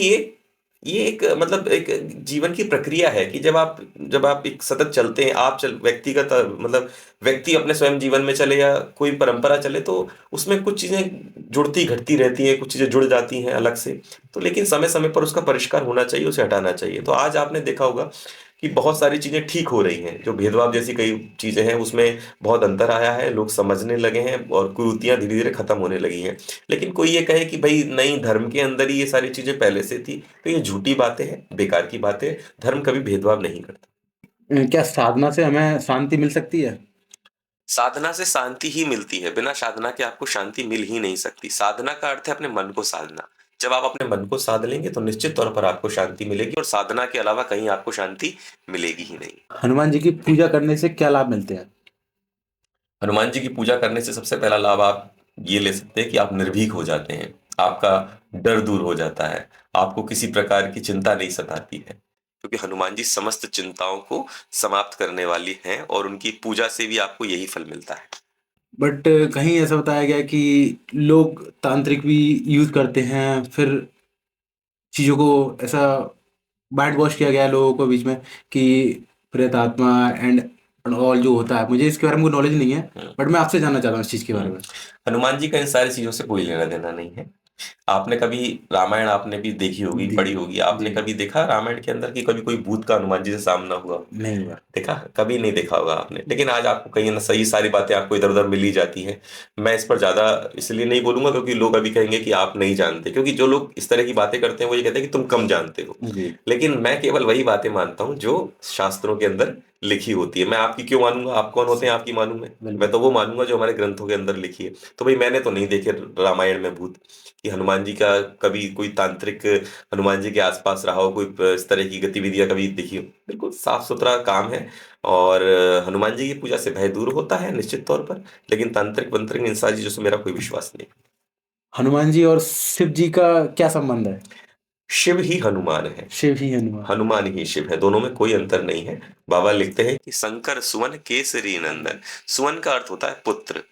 ये एक मतलब एक जीवन की प्रक्रिया है कि जब आप एक सतत चलते हैं, आप व्यक्तिगत मतलब व्यक्ति अपने स्वयं जीवन में चले या कोई परंपरा चले, तो उसमें कुछ चीजें जुड़ती घटती रहती हैं, कुछ चीजें जुड़ जाती हैं अलग से। तो लेकिन समय समय पर उसका परिष्कार होना चाहिए, उसे हटाना चाहिए। तो आज आपने देखा होगा कि बहुत सारी चीजें ठीक हो रही हैं, जो भेदभाव जैसी कई चीजें हैं उसमें बहुत अंतर आया है, लोग समझने लगे हैं और कुरीतियां धीरे धीरे खत्म होने लगी हैं। लेकिन कोई ये कहे कि भाई नहीं, धर्म के अंदर ही ये सारी चीजें पहले से थी, तो ये झूठी बातें हैं, बेकार की बातें। धर्म कभी भेदभाव नहीं करता। क्या साधना से हमें शांति मिल सकती है? साधना से शांति ही मिलती है, बिना साधना के आपको शांति मिल ही नहीं सकती। साधना का अर्थ है अपने मन को साधना। जब आप अपने मन को साध लेंगे तो निश्चित तौर पर आपको शांति मिलेगी, और साधना के अलावा कहीं आपको शांति मिलेगी ही नहीं। हनुमान जी की पूजा करने से क्या लाभ मिलते हैं? हनुमान जी की पूजा करने से सबसे पहला लाभ आप ये ले सकते हैं कि आप निर्भीक हो जाते हैं, आपका डर दूर हो जाता है, आपको किसी प्रकार की चिंता नहीं सताती है, क्योंकि हनुमान जी समस्त चिंताओं को समाप्त करने वाली हैं, और उनकी पूजा से भी आपको यही फल मिलता है। बट कहीं ऐसा बताया गया कि लोग तांत्रिक भी यूज करते हैं, फिर चीज़ों को ऐसा वाइट वॉश किया गया है लोगों को बीच में कि प्रेत आत्मा एंड ऑल जो होता है। मुझे इसके बारे में कोई नॉलेज नहीं है, हम्म। बट मैं आपसे जानना चाहता हूँ इस चीज़ के बारे में। हनुमान जी का इन सारी चीजों से कोई लेना देना नहीं है। आपने कभी रामायण आपने भी देखी होगी, जी पढ़ी होगी, आपने जी कभी देखा रामायण के अंदर कि कभी कोई भूत का हनुमान जी से सामना हुआ? नहीं हुआ। देखा? कभी नहीं देखा होगा आपने, लेकिन आज आपको कहीं ना सही सारी बातें आपको इधर उधर मिल ही जाती हैं। मैं इस पर ज्यादा इसलिए नहीं बोलूंगा क्योंकि लोग अभी कहेंगे कि आप नहीं जानते, क्योंकि जो लोग इस तरह की बातें करते हैं वो ये कहते हैं कि तुम कम जानते हो। जी लेकिन मैं केवल वही बातें मानता हूँ जो शास्त्रों के अंदर लिखी होती है। मैं आपकी क्यों मानूंगा? आप कौन होते हैं आपकी मानूं मैं बिल्कुल। तो वो मानूंगा जो हमारे ग्रंथों के अंदर लिखी है। तो भाई मैंने तो नहीं देखे रामायण में भूत कि हनुमान जी का कभी कोई तांत्रिक हनुमान जी के आसपास रहा हो, कोई इस तरह की गतिविधियां कभी देखी हो। बिल्कुल साफ सुथरा काम है। और हनुमान जी की पूजा से भय दूर होता है निश्चित तौर पर। लेकिन तांत्रिक मंत्रिक इन सारी चीजों से मेरा कोई विश्वास नहीं। हनुमान जी और शिव जी का क्या संबंध है? शिव ही हनुमान है। शिव ही हनुमान। हनुमान ही शिव है, दोनों में कोई अंतर नहीं है। बाबा लिखते हैं कि शंकर सुवन केसरी नंदन। सुवन का अर्थ होता है पुत्र।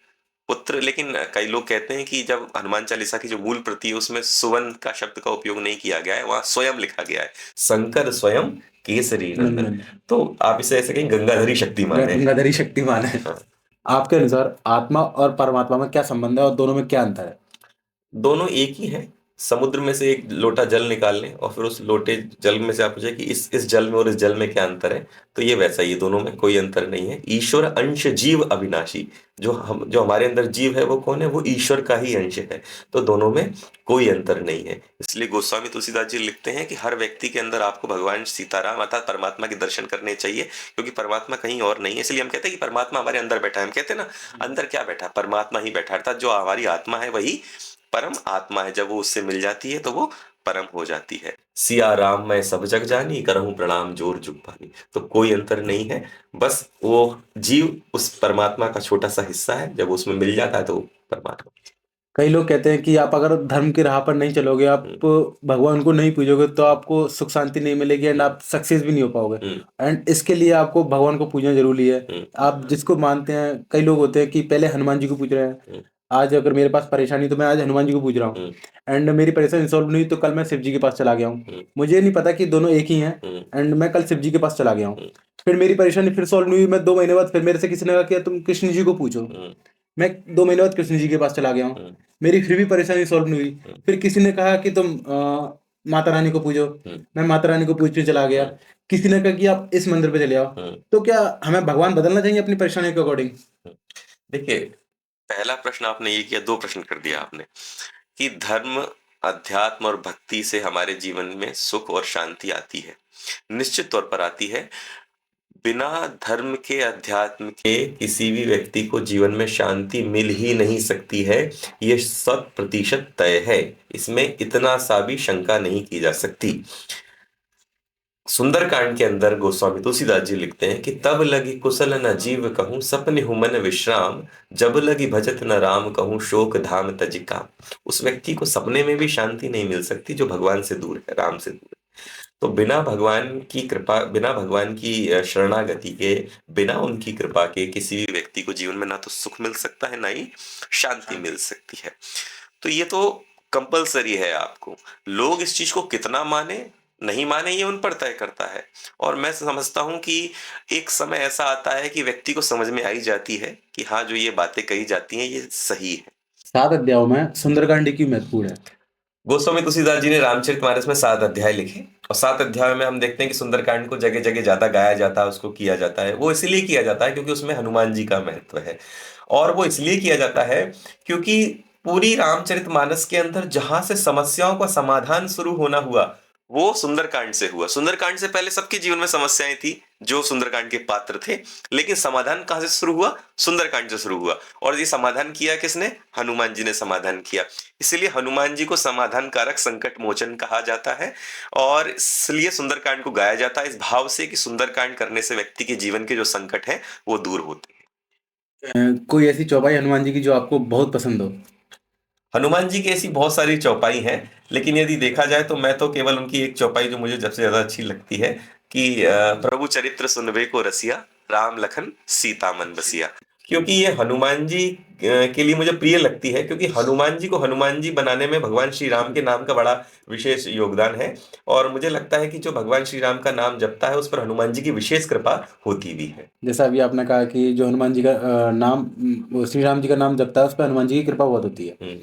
पुत्र, लेकिन कई लोग कहते हैं कि जब हनुमान चालीसा की जो मूल प्रति है उसमें सुवन का शब्द का उपयोग नहीं किया गया है, वहां स्वयं लिखा गया है। शंकर स्वयं केसरी नंदन। नंदन। तो आप इसे ऐसे कहीं गंगाधरी शक्तिमान है। गंगाधरी शक्तिमान है। हाँ। आपके अनुसार आत्मा और परमात्मा में क्या संबंध है और दोनों में क्या अंतर है? दोनों एक ही हैं। समुद्र में से एक लोटा जल निकाल लें और फिर उस लोटे जल में से आप पूछे कि इस जल में और इस जल में क्या अंतर है, तो ये वैसा ही है, दोनों में कोई अंतर नहीं है। ईश्वर अंश जीव अविनाशी। जो हमारे अंदर जीव है वो कौन है? वो ईश्वर का ही अंश है। तो दोनों में कोई अंतर नहीं है। इसलिए गोस्वामी तुलसीदास जी लिखते हैं कि हर व्यक्ति के अंदर आपको भगवान सीताराम अर्थात परमात्मा के दर्शन करने चाहिए, क्योंकि परमात्मा कहीं और नहीं है। इसलिए हम कहते हैं कि परमात्मा हमारे अंदर बैठा है। हम कहते हैं ना, अंदर क्या बैठा? परमात्मा ही बैठा है। अर्थात जो हमारी आत्मा है वही परम आत्मा है। जब वो उससे मिल जाती है तो वो परम हो जाती है। सिया राम मैं सब जग जानी, करहूं प्रणाम जोर जुग पानी। तो कोई अंतर नहीं है। बस वो जीव उस परमात्मा का छोटा सा हिस्सा है, जब उसमें मिल जाता है तो वो परमात्मा। कई लोग कहते हैं कि आप अगर धर्म की राह पर नहीं चलोगे, आप हम्म, भगवान को नहीं पूजोगे तो आपको सुख शांति नहीं मिलेगी एंड हम्म, आप सक्सेस भी नहीं हो पाओगे। हम्म, एंड इसके लिए आपको भगवान को पूजना जरूरी है। हम्म, आप जिसको मानते हैं, कई लोग होते हैं कि पहले हनुमान जी को पूज रहे हैं। हम्म, आज अगर मेरे पास परेशानी तो मैं आज हनुमान जी को पूज रहा हूँ। हम्म, एंड मेरी परेशानी सॉल्व नहीं हुई तो कल मैं शिव जी के पास चला गया हूँ। हम्म, मुझे नहीं पता कि दोनों एक ही हैं। हम्म, एंड मैं कल शिव जी के पास चला गया हूँ। हम्म, फिर मेरी परेशानी फिर सॉल्व नहीं हुई, मैं 2 महीने बाद फिर मेरे से किसी ने कहा कि तुम कृष्ण जी को पूछो। हम्म, मैं 2 महीने बाद कृष्ण जी के पास चला गया हूँ। हम्म, मेरी फिर भी परेशानी सॉल्व नहीं हुई। हम्म, फिर किसी ने कहा कि तुम माता रानी को पूजो। हम्म, मैं माता रानी को पूजने चला गया। हम्म, किसी ने कहा कि आप इस मंदिर पे चले आओ। हम्म, तो क्या हमें भगवान बदलना चाहिए अपनी परेशानी के अकॉर्डिंग? हम्म। देखिए, पहला प्रश्न आपने ये किया, दो प्रश्न कर दिया आपने कि धर्म, अध्यात्म और भक्ति से हमारे जीवन में सुख और शांति आती है। निश्चित तौर पर आती है। बिना धर्म के, अध्यात्म के किसी भी व्यक्ति को जीवन में शांति मिल ही नहीं सकती है। ये 100% तय है। इसमें इतना सा भी शंका नहीं की जा सकती। सुंदरकांड के अंदर गोस्वामी तुलसीदास जी लिखते हैं कि तब लगी कुशल न जीव कहूँ, सपने हूँ मन विश्राम। जब लगी भजत न राम कहूँ, शोक धाम तजिका। उस व्यक्ति को सपने में भी शांति नहीं मिल सकती जो भगवान से दूर है, राम से दूर है। तो बिना भगवान की कृपा, बिना भगवान की शरणागति के, बिना उनकी कृपा के किसी भी व्यक्ति को जीवन में ना तो सुख मिल सकता है, ना ही शांति मिल सकती है। तो ये तो कंपलसरी है आपको। लोग इस चीज को कितना माने नहीं माने ये उन पर तय करता है। और मैं समझता हूं कि एक समय ऐसा आता है कि व्यक्ति को समझ में आई जाती है कि हाँ, जो ये बातें कही जाती हैं ये सही है। 7 अध्यायों में सुंदरकांड क्यों महत्वपूर्ण है? गोस्वामी तुलसीदास जी ने रामचरितमानस में 7 अध्याय लिखे, और 7 अध्याय में हम देखते हैं कि सुंदरकांड को जगह जगह ज्यादा गाया जाता है, उसको किया जाता है। वो इसलिए किया जाता है क्योंकि उसमें हनुमान जी का महत्व है। और वो इसलिए किया जाता है क्योंकि पूरी रामचरितमानस के अंदर जहां से समस्याओं का समाधान शुरू होना हुआ वो सुंदरकांड से हुआ। सुंदरकांड से पहले सबके जीवन में समस्याएं थी जो सुंदरकांड के पात्र थे, लेकिन समाधान कहां से शुरू हुआ? सुंदरकांड से शुरू हुआ। और ये समाधान किया किसने? हनुमान जी ने समाधान किया। इसलिए हनुमान जी को समाधान कारक, संकट मोचन कहा जाता है। और इसलिए सुंदरकांड को गाया जाता है इस भाव से कि सुंदरकांड करने से व्यक्ति के जीवन के जो संकट है वो दूर होते हैं। कोई ऐसी चौपाई हनुमान जी की जो आपको बहुत पसंद हो? हनुमान जी की ऐसी बहुत सारी चौपाई हैं, लेकिन यदि देखा जाए तो मैं तो केवल उनकी एक चौपाई जो मुझे सबसे ज्यादा अच्छी लगती है कि प्रभु चरित्र सुनबे को रसिया, राम लखन सीता मन बसिया। क्योंकि ये हनुमान जी के लिए मुझे प्रिय लगती है, क्योंकि हनुमान जी को हनुमान जी बनाने में भगवान श्री राम के नाम का बड़ा विशेष योगदान है। और मुझे लगता है कि जो भगवान श्री राम का नाम जपता है उस पर हनुमान जी की विशेष कृपा होती भी है। जैसा अभी आपने कहा कि जो हनुमान जी का नाम, वो श्री राम जी का नाम जपता है उस पर हनुमान जी की कृपा बहुत होती है। हम्म,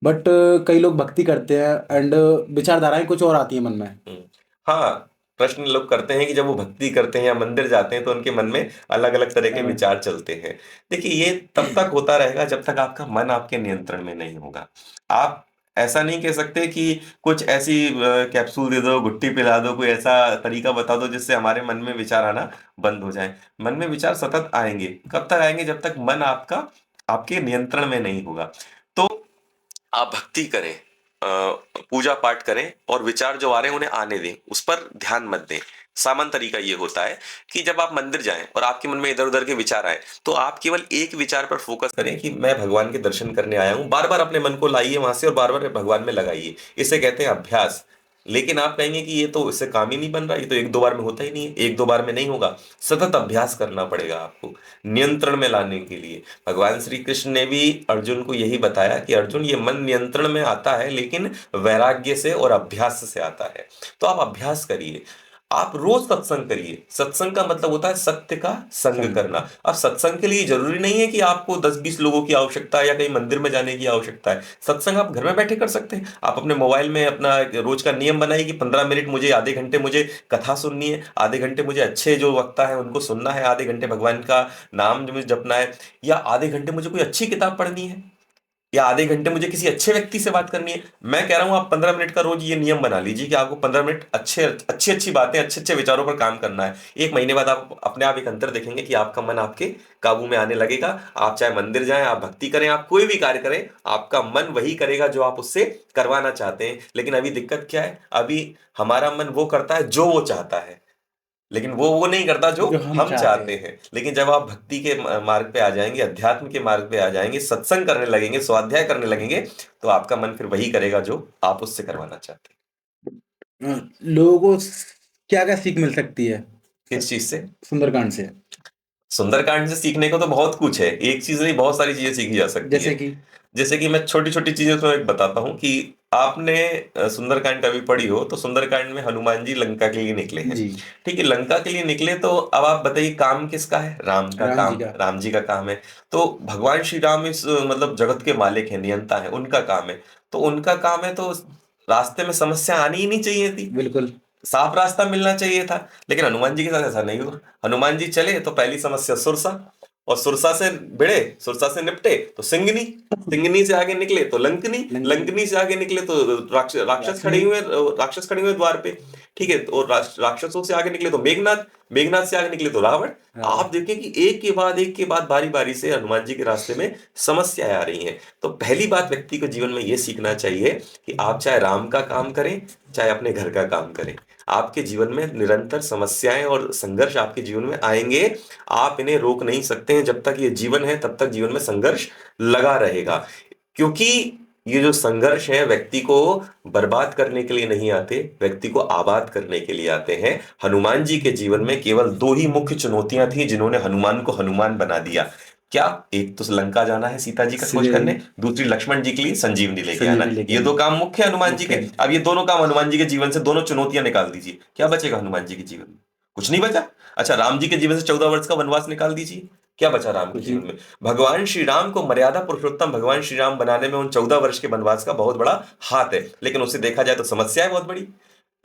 बट कई लोग भक्ति करते हैं एंड विचारधाराएं कुछ और आती हैं मन में। हाँ, प्रश्न लोग करते हैं कि जब वो भक्ति करते हैं या मंदिर जाते हैं तो उनके मन में अलग अलग तरह के विचार चलते हैं। देखिए, ये तब तक होता रहेगा जब तक आपका मन आपके नियंत्रण में नहीं होगा। आप ऐसा नहीं कह सकते कि कुछ ऐसी कैप्सूल दे दो, गुट्टी पिला दो, कोई ऐसा तरीका बता दो जिससे हमारे मन में विचार आना बंद हो जाए। मन में विचार सतत आएंगे। कब तक आएंगे? जब तक मन आपका आपके नियंत्रण में नहीं होगा। तो आप भक्ति करें, पूजा पाठ करें, और विचार जो आ रहे हैं उन्हें आने दें, उस पर ध्यान मत दें। सामान्य तरीका ये होता है कि जब आप मंदिर जाएं और आपके मन में इधर उधर के विचार आए, तो आप केवल एक विचार पर फोकस करें कि मैं भगवान के दर्शन करने आया हूं। बार बार अपने मन को लाइए वहां से और बार बार भगवान में लगाइए। इसे कहते हैं अभ्यास। लेकिन आप कहेंगे कि ये तो इससे काम ही नहीं बन रहा, ये तो एक दो बार में होता ही नहीं है। एक दो बार में नहीं होगा, सतत अभ्यास करना पड़ेगा आपको नियंत्रण में लाने के लिए। भगवान श्री कृष्ण ने भी अर्जुन को यही बताया कि अर्जुन, ये मन नियंत्रण में आता है लेकिन वैराग्य से और अभ्यास से आता है। तो आप अभ्यास करिए, आप रोज सत्संग करिए। सत्संग का मतलब होता है सत्य का संग करना। अब सत्संग के लिए जरूरी नहीं है कि आपको 10-20 लोगों की आवश्यकता है या कहीं मंदिर में जाने की आवश्यकता है। सत्संग आप घर में बैठे कर सकते हैं। आप अपने मोबाइल में अपना रोज का नियम बनाइए कि 15 मिनट मुझे, आधे घंटे मुझे कथा सुननी है, आधे घंटे मुझे अच्छे जो वक्ता है उनको सुनना है, आधे घंटे भगवान का नाम जो मुझे जपना है, या आधे घंटे मुझे कोई अच्छी किताब पढ़नी है, या आधे घंटे मुझे किसी अच्छे व्यक्ति से बात करनी है। मैं कह रहा हूं आप 15 मिनट का रोज ये नियम बना लीजिए कि आपको 15 मिनट अच्छी बातें, अच्छे अच्छे विचारों पर काम करना है। एक महीने बाद आप अपने आप एक अंतर देखेंगे कि आपका मन आपके काबू में आने लगेगा। आप चाहे मंदिर जाएं, आप भक्ति करें, आप कोई भी कार्य करें, आपका मन वही करेगा जो आप उससे करवाना चाहते हैं। लेकिन अभी दिक्कत क्या है? अभी हमारा मन वो करता है जो वो चाहता है, लेकिन वो नहीं करता जो जो हम हम चाहते चाहते हैं। हैं। लेकिन जब आप भक्ति के मार्ग पे आ जाएंगे, अध्यात्म के मार्ग पे आ जाएंगे, सत्संग करने लगेंगे, स्वाध्याय करने लगेंगे, तो आपका मन फिर वही करेगा जो आप उससे करवाना चाहते हैं। लोगों को क्या क्या सीख मिल सकती है किस चीज से? सुंदरकांड से? सुंदरकांड से सीखने को तो बहुत कुछ है। एक चीज नहीं, बहुत सारी चीजें सीखी जा सकती है। जैसे कि जैसे कि मैं छोटी छोटी चीजें तो एक बताता हूँ कि आपने सुंदरकांड कभी पढ़ी हो तो सुंदरकांड में हनुमान जी लंका के लिए निकले हैं। जी, ठीक है, लंका के लिए निकले, तो अब आप बताइए काम किसका है? राम का राम जी काम, का। राम जी का काम है। तो भगवान श्री राम इस मतलब जगत के मालिक है, नियंता है, उनका काम है। तो उनका काम है, तो रास्ते में समस्या आनी ही नहीं चाहिए थी, बिल्कुल। साफ रास्ता मिलना चाहिए था। लेकिन हनुमान जी के साथ ऐसा नहीं हुआ। हनुमान जी चले तो पहली समस्या सुरसा, और सुरसा से भिड़े, सुरसा से निपटे तो सिंगनी, सिंगनी से आगे निकले तो लंकनी, लंकनी। लंकनी से आगे निकले तो राक्षस खड़े हुए द्वार पे। ठीक है, और राक्षसों से आगे निकले तो मेघनाथ, मेघनाथ से आगे निकले तो रावण। रावण। आप देखें कि एक के बाद बारी बारी से हनुमान जी के रास्ते में समस्याएं आ रही हैं। तो पहली बात व्यक्ति को जीवन में यह सीखना चाहिए कि आप चाहे राम का काम करें, चाहे अपने घर का काम करें, आपके जीवन में निरंतर समस्याएं और संघर्ष आपके जीवन में आएंगे। आप इन्हें रोक नहीं सकते हैं। जब तक ये जीवन है तब तक जीवन में संघर्ष लगा रहेगा। क्योंकि ये जो संघर्ष है व्यक्ति को बर्बाद करने के लिए नहीं आते, व्यक्ति को आबाद करने के लिए आते हैं। हनुमान जी के जीवन में केवल दो ही मुख्य चुनौतियां थी जिन्होंने हनुमान को हनुमान बना दिया। क्या? एक तो लंका जाना है सीता जी का खोज करने, दूसरी लक्ष्मण जी के लिए संजीवनी लेके आना। संजीवनी लेके ये दो आना। काम मुख्य हनुमान जी के। मुख्य। अब ये दोनों काम हनुमान जी के जीवन से, दोनों चुनौतियां निकाल दीजिए, क्या बचेगा हनुमान जी के जीवन में? कुछ नहीं बचा। अच्छा, राम जी के जीवन से 14 वर्ष का वनवास निकाल दीजिए, क्या बचा राम के कुछ जीवन नहीं। में? भगवान श्री राम को मर्यादा पुरुषोत्तम भगवान श्री राम बनाने में उन 14 वर्ष के वनवास का बहुत बड़ा हाथ है। लेकिन उससे देखा जाए तो समस्या है बहुत बड़ी।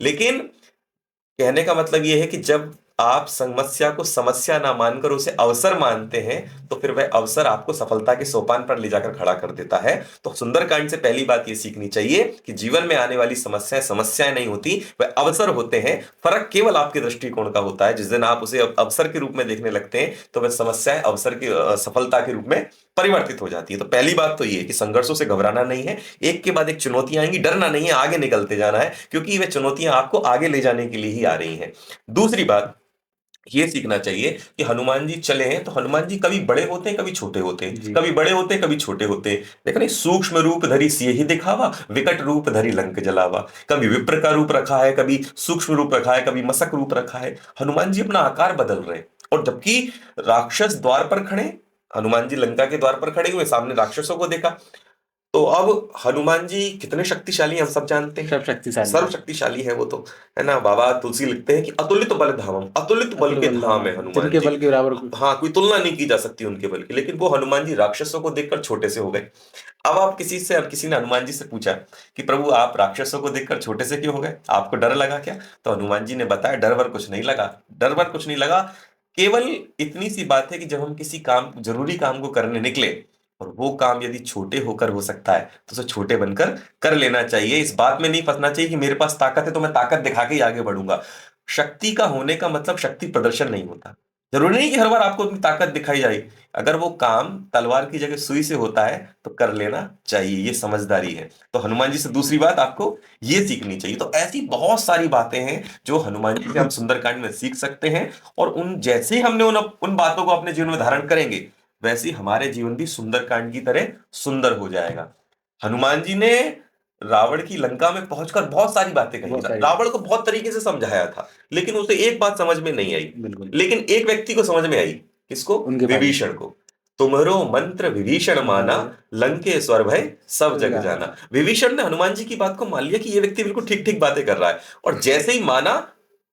लेकिन कहने का मतलब यह है कि जब आप समस्या को समस्या ना मानकर उसे अवसर मानते हैं, तो फिर वह अवसर आपको सफलता के सोपान पर ले जाकर खड़ा कर देता है। तो सुंदरकांड से पहली बात यह सीखनी चाहिए कि जीवन में आने वाली समस्याएं समस्याएं नहीं होती, वह अवसर होते हैं। फर्क केवल आपके दृष्टिकोण का होता है। जिस दिन आप उसे अवसर के रूप में देखने लगते हैं, तो वह समस्याएं अवसर की सफलता के रूप में परिवर्तित हो जाती है। तो पहली बात तो ये कि संघर्षों से घबराना नहीं है, एक के बाद एक चुनौतियां आएंगी, डरना नहीं है, आगे निकलते जाना है, क्योंकि वे चुनौतियां आपको आगे ले जाने के लिए ही आ रही हैं। दूसरी बात ये सीखना चाहिए कि हनुमान जी चले हैं तो हनुमान जी कभी बड़े होते हैं, कभी छोटे होते हैं, कभी बड़े होते हैं, कभी छोटे होते हैं। देखा नहीं, सूक्ष्म रूप धरी सियहि दिखावा, विकट रूप धरी लंक जलावा। कभी विप्र का रूप रखा है, कभी सूक्ष्म रूप रखा है, कभी मसक रूप रखा है। हनुमान जी अपना आकार बदल रहे हैं। और जबकि राक्षस द्वार पर खड़े, हनुमान जी लंका के द्वार पर खड़े हुए, सामने राक्षसों को देखा, तो अब हनुमान जी कितने शक्तिशाली हैं हम सब जानते हैं, सब शक्तिशाली सर्व है। शक्तिशाली है वो तो, है ना। बाबा तुलसी लिखते हैं कि अतुलित बल धामम, अतुलित बल अतुल के बल धाम धामा, है हनुमान जिनके जी। बल के बराबर हाँ, कोई तुलना नहीं की जा सकती उनके बल की। लेकिन वो हनुमान जी राक्षसों को देखकर छोटे से हो गए। अब आप किसी ने हनुमान जी से पूछा कि प्रभु आप राक्षसों को देखकर छोटे से क्यों हो गए, आपको डर लगा क्या? तो हनुमान जी ने बताया डर वर कुछ नहीं लगा, डर वर कुछ नहीं लगा। केवल इतनी सी बात है कि जब हम किसी काम, जरूरी काम को करने निकले, और वो काम यदि छोटे होकर हो सकता है तो उसे छोटे बनकर कर लेना चाहिए। इस बात में नहीं फंसना चाहिए कि मेरे पास ताकत है तो मैं ताकत दिखा के ही आगे बढ़ूंगा। शक्ति का होने का मतलब शक्ति प्रदर्शन नहीं होता। जरूरी नहीं कि हर बार आपको अपनी ताकत दिखाई जाए। अगर वो काम तलवार की जगह सुई से होता है तो कर लेना चाहिए, ये समझदारी है। तो हनुमान जी से दूसरी बात आपको ये सीखनी चाहिए। तो ऐसी बहुत सारी बातें हैं जो हनुमान जी से हम सुंदरकांड में सीख सकते हैं। और उन जैसे ही हमने उन बातों को अपने जीवन में धारण करेंगे, वैसे ही हमारे जीवन भी सुंदरकांड की तरह सुंदर हो जाएगा। हनुमान जी ने रावण की लंका में पहुंचकर बहुत सारी बातें कही, बहुत सारी रावण को बहुत तरीके से समझाया था, लेकिन उसे एक बात समझ में नहीं आई। बिल्कुल लेकिन एक व्यक्ति को समझ में आई, किसको? उनके भाई विभीषण को। तुमरो मंत्र विभीषण माना, माना लंकेश्वर भय सब सब जग जाना। जाना। विभीषण ने हनुमान जी की बात को मान लिया कि ये व्यक्ति बिल्कुल ठीक ठीक बातें कर रहा है, और जैसे ही माना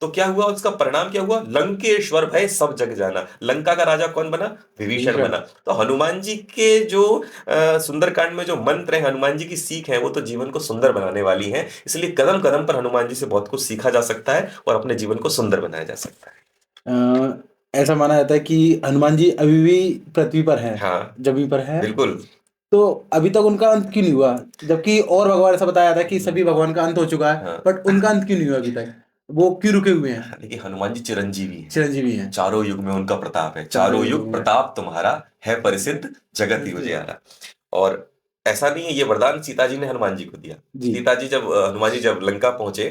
तो क्या हुआ, उसका परिणाम क्या हुआ? लंकेश्वर भय सब जग जाना। लंका का राजा कौन बना? विभीषण विभीषण बना। तो हनुमान जी के जो सुंदरकांड में जो मंत्र है, हनुमान जी की सीख है, वो तो जीवन को सुंदर बनाने वाली है। इसलिए कदम कदम पर हनुमान जी से बहुत कुछ सीखा जा सकता है और अपने जीवन को सुंदर बनाया जा सकता है। ऐसा माना जाता है कि हनुमान जी अभी भी पृथ्वी पर है, हाँ, जमीन पर है। बिल्कुल। तो अभी तक उनका अंत क्यों नहीं हुआ? जबकि और भगवान ऐसा बताया था कि सभी भगवान का अंत हो चुका है, हाँ, बट उनका अंत क्यों नहीं हुआ अभी तक? वो क्यों रुके हुए हैं? देखिए हनुमान जी चिरंजीवी हैं, चिरंजीवी हैं। चारों युग में उनका प्रताप है। चारों चारों युग युग में प्रताप तुम्हारा है परिसिद्ध, जगत ही उजियारा। और ऐसा नहीं है, ये वरदान सीता जी ने हनुमान जी को दिया। जी सीता जी जब हनुमान जी जब लंका पहुंचे,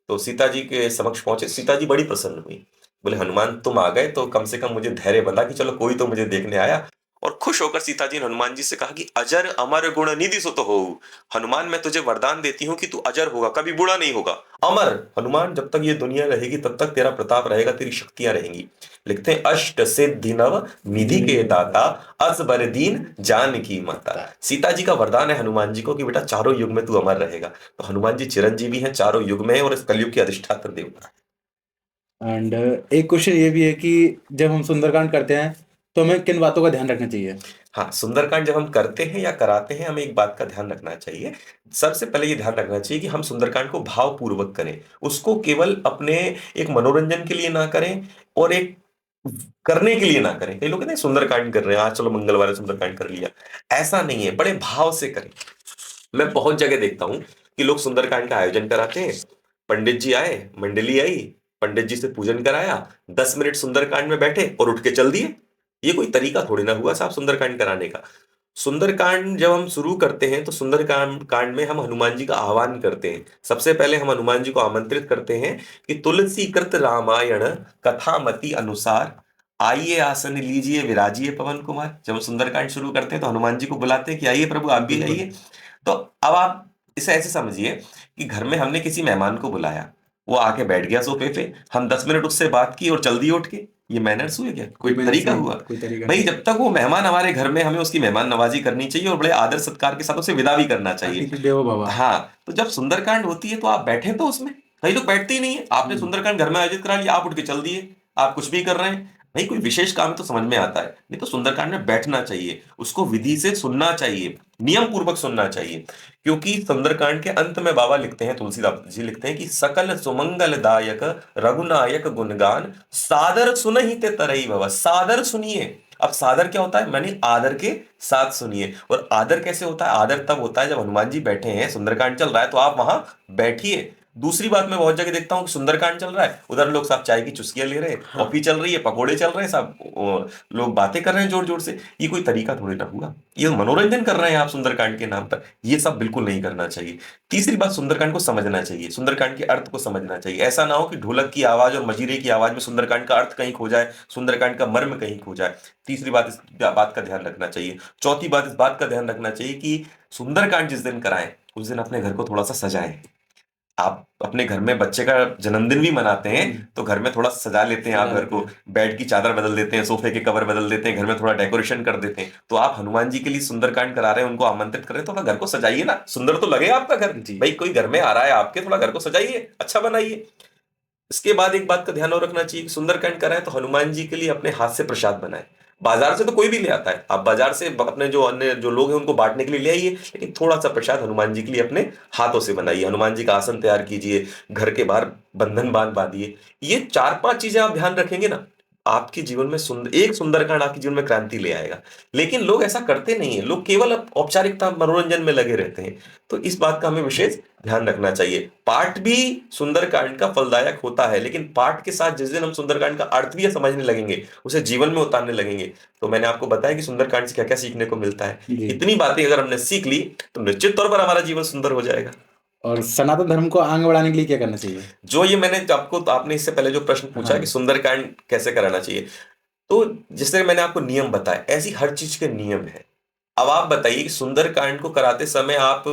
तो सीता जी के समक्ष पहुंचे, सीता जी बड़ी प्रसन्न हुई। बोले हनुमान तुम आ गए तो कम से कम मुझे धैर्य बंधा कि चलो कोई तो मुझे देखने आया। और खुश होकर सीता जी ने हनुमान जी से कहा कि अजर अमर गुण निधि सो तो हो। हनुमान मैं तुझे वरदान देती हूँ कि तू अजर होगा, कभी बूढ़ा नहीं होगा। अमर हनुमान, जब तक ये दुनिया रहेगी तब तक तेरा प्रताप रहेगा, तेरी शक्तियां रहेंगी। लिखते हैं अष्ट सिद्धि नव निधि के दाता, असबर दीन जान की माता। सीता जी का वरदान है हनुमान जी को कि बेटा चारों युग में तू अमर रहेगा। तो हनुमान जी चिरंजीवी हैं, चारों युग में है, और इस कलयुग के अधिष्ठाता देवता। एंड एक क्वेश्चन ये भी है कि जब हम सुंदरकांड करते हैं तो हमें किन बातों का ध्यान रखना चाहिए? हाँ, सुंदरकांड जब हम करते हैं या कराते हैं, हमें एक बात का ध्यान रखना चाहिए। सबसे पहले ये ध्यान रखना चाहिए कि हम सुंदरकांड को भावपूर्वक करें। उसको केवल अपने एक मनोरंजन के लिए ना करें, और एक करने के लिए ना करें। कई लोग कहते हैं सुंदरकांड कर रहे हैं, आज चलो मंगलवार है सुंदरकांड कर लिया। ऐसा नहीं है, बड़े भाव से करें। मैं बहुत जगह देखता हूं कि लोग सुंदरकांड का आयोजन कराते हैं, पंडित जी आए, मंडली आई, पंडित जी से पूजन कराया, 10 मिनट सुंदरकांड में बैठे और उठ के चल दिए। ये कोई तरीका थोड़ी ना हुआ साहब सुंदरकांड कराने का। सुंदरकांड जब हम शुरू करते हैं तो सुंदरकांड कांड में हम हनुमान जी का आह्वान करते हैं। सबसे पहले हम हनुमान जी को आमंत्रित करते हैं कि तुलसी कृत रामायण कथामति अनुसार आइए आसन लीजिए विराजिए पवन कुमार। जब हम सुंदरकांड शुरू करते हैं तो हनुमान जी को बुलाते हैं कि आइए प्रभु आप भी बिल्कुल। आइए। तो अब आप इसे ऐसे समझिए कि घर में हमने किसी मेहमान को बुलाया, वो आके बैठ गया सोफे पे, हम 10 मिनट उससे बात की और चल दिए उठ के। ये मैनर्स हुए क्या? कोई कोई मैनर्स तरीका नहीं, हुआ? कोई तरीका भाई नहीं। जब तक वो मेहमान हमारे घर में, हमें उसकी मेहमान नवाजी करनी चाहिए और बड़े आदर सत्कार के साथ उसे विदा भी करना चाहिए। अतिथि देवो भव। हाँ, तो जब सुंदरकांड होती है तो आप बैठे तो उसमें। कई लोग बैठते ही नहीं है। आपने सुंदरकांड घर में आयोजित करा लिया, आप उठ के चल दिए, आप कुछ भी कर रहे हैं। भाई कोई विशेष काम है तो समझ में आता है, नहीं तो सुंदरकांड में बैठना चाहिए, उसको विधि से सुनना चाहिए, नियम पूर्वक सुनना चाहिए। क्योंकि सुंदरकांड के अंत में बाबा लिखते हैं, तुलसीदास जी लिखते हैं कि सकल सुमंगल दायक रघुनायक गुणगान सादर सुनहि ते तरई भव। सादर सुनिए। अब सादर क्या होता है? मैंने आदर के साथ सुनिए। और आदर कैसे होता है? आदर तब होता है जब हनुमान जी बैठे हैं, सुंदरकांड चल रहा है तो आप वहां बैठिए। दूसरी बात, मैं बहुत जगह देखता हूँ कि सुंदरकांड चल रहा है, उधर लोग साहब चाय की चुस्कियां ले रहे हैं, कॉफी चल रही है, पकोड़े चल रहे हैं, सब लोग बातें कर रहे हैं जोर जोर से। ये कोई तरीका थोड़ी ना हुआ। ये मनोरंजन कर रहे हैं आप सुंदरकांड के नाम पर। ये सब बिल्कुल नहीं करना चाहिए। तीसरी बात, सुंदरकांड को समझना चाहिए, सुंदरकांड के अर्थ को समझना चाहिए। ऐसा ना हो कि ढोलक की आवाज और मजीरे की आवाज में सुंदरकांड का अर्थ कहीं खो जाए, सुंदरकांड का मर्म कहीं खो जाए। तीसरी बात, इस बात का ध्यान रखना चाहिए। चौथी बात, इस बात का ध्यान रखना चाहिए कि सुंदरकांड जिस दिन कराएं उस दिन अपने घर को थोड़ा सा सजाएं। आप अपने घर में बच्चे का जन्मदिन भी मनाते हैं तो घर में थोड़ा सजा लेते हैं आप सजा घर को, लेते बेड की चादर बदल देते हैं, सोफे के कवर बदल देते हैं, घर में थोड़ा डेकोरेशन कर देते हैं। तो आप हनुमान जी के लिए सुंदरकांड करा रहे हैं, उनको आमंत्रित कर रहे हैं, तो थोड़ा घर को सजाइए ना, सुंदर तो लगे आपका घर। जी। भाई कोई घर में आ रहा है आपके, थोड़ा घर को सजाइए, अच्छा बनाइए। इसके बाद एक बात का ध्यान और रखना चाहिए कि सुंदरकांड कराए तो हनुमान जी के लिए अपने हाथ से प्रसाद बनाए। बाजार से तो कोई भी ले आता है, आप बाजार से अपने जो अन्य जो लोग हैं उनको बांटने के लिए ले आइए, लेकिन थोड़ा सा प्रसाद हनुमान जी के लिए अपने हाथों से बनाइए। हनुमान जी का आसन तैयार कीजिए, घर के बाहर बंधन बांध बांधिए। ये 4-5 चीजें आप ध्यान रखेंगे ना, आपके जीवन में एक सुंदरकांड आपके जीवन में क्रांति ले आएगा। लेकिन लोग ऐसा करते नहीं है, लोग केवल औपचारिकता मनोरंजन में लगे रहते हैं। तो इस बात का हमें विशेष ध्यान रखना चाहिए। पाठ भी सुंदरकांड का फलदायक होता है, लेकिन पाठ के साथ जिस दिन हम सुंदरकांड का अर्थ भी समझने लगेंगे, उसे जीवन में उतारने लगेंगे, तो मैंने आपको बताया कि सुंदरकांड से क्या क्या सीखने को मिलता है। जी। इतनी बातें अगर हमने सीख ली तो निश्चित तौर पर हमारा जीवन सुंदर हो जाएगा। और सनातन धर्म को आगे बढ़ाने के लिए क्या करना चाहिए? जो ये मैंने आपको, आपने इससे पहले जो प्रश्न पूछा हाँ। कि सुंदरकांड कैसे कराना चाहिए, तो जिससे मैंने आपको नियम बताए, ऐसी हर चीज के नियम है। अब आप बताइए कि सुंदरकांड को कराते समय आप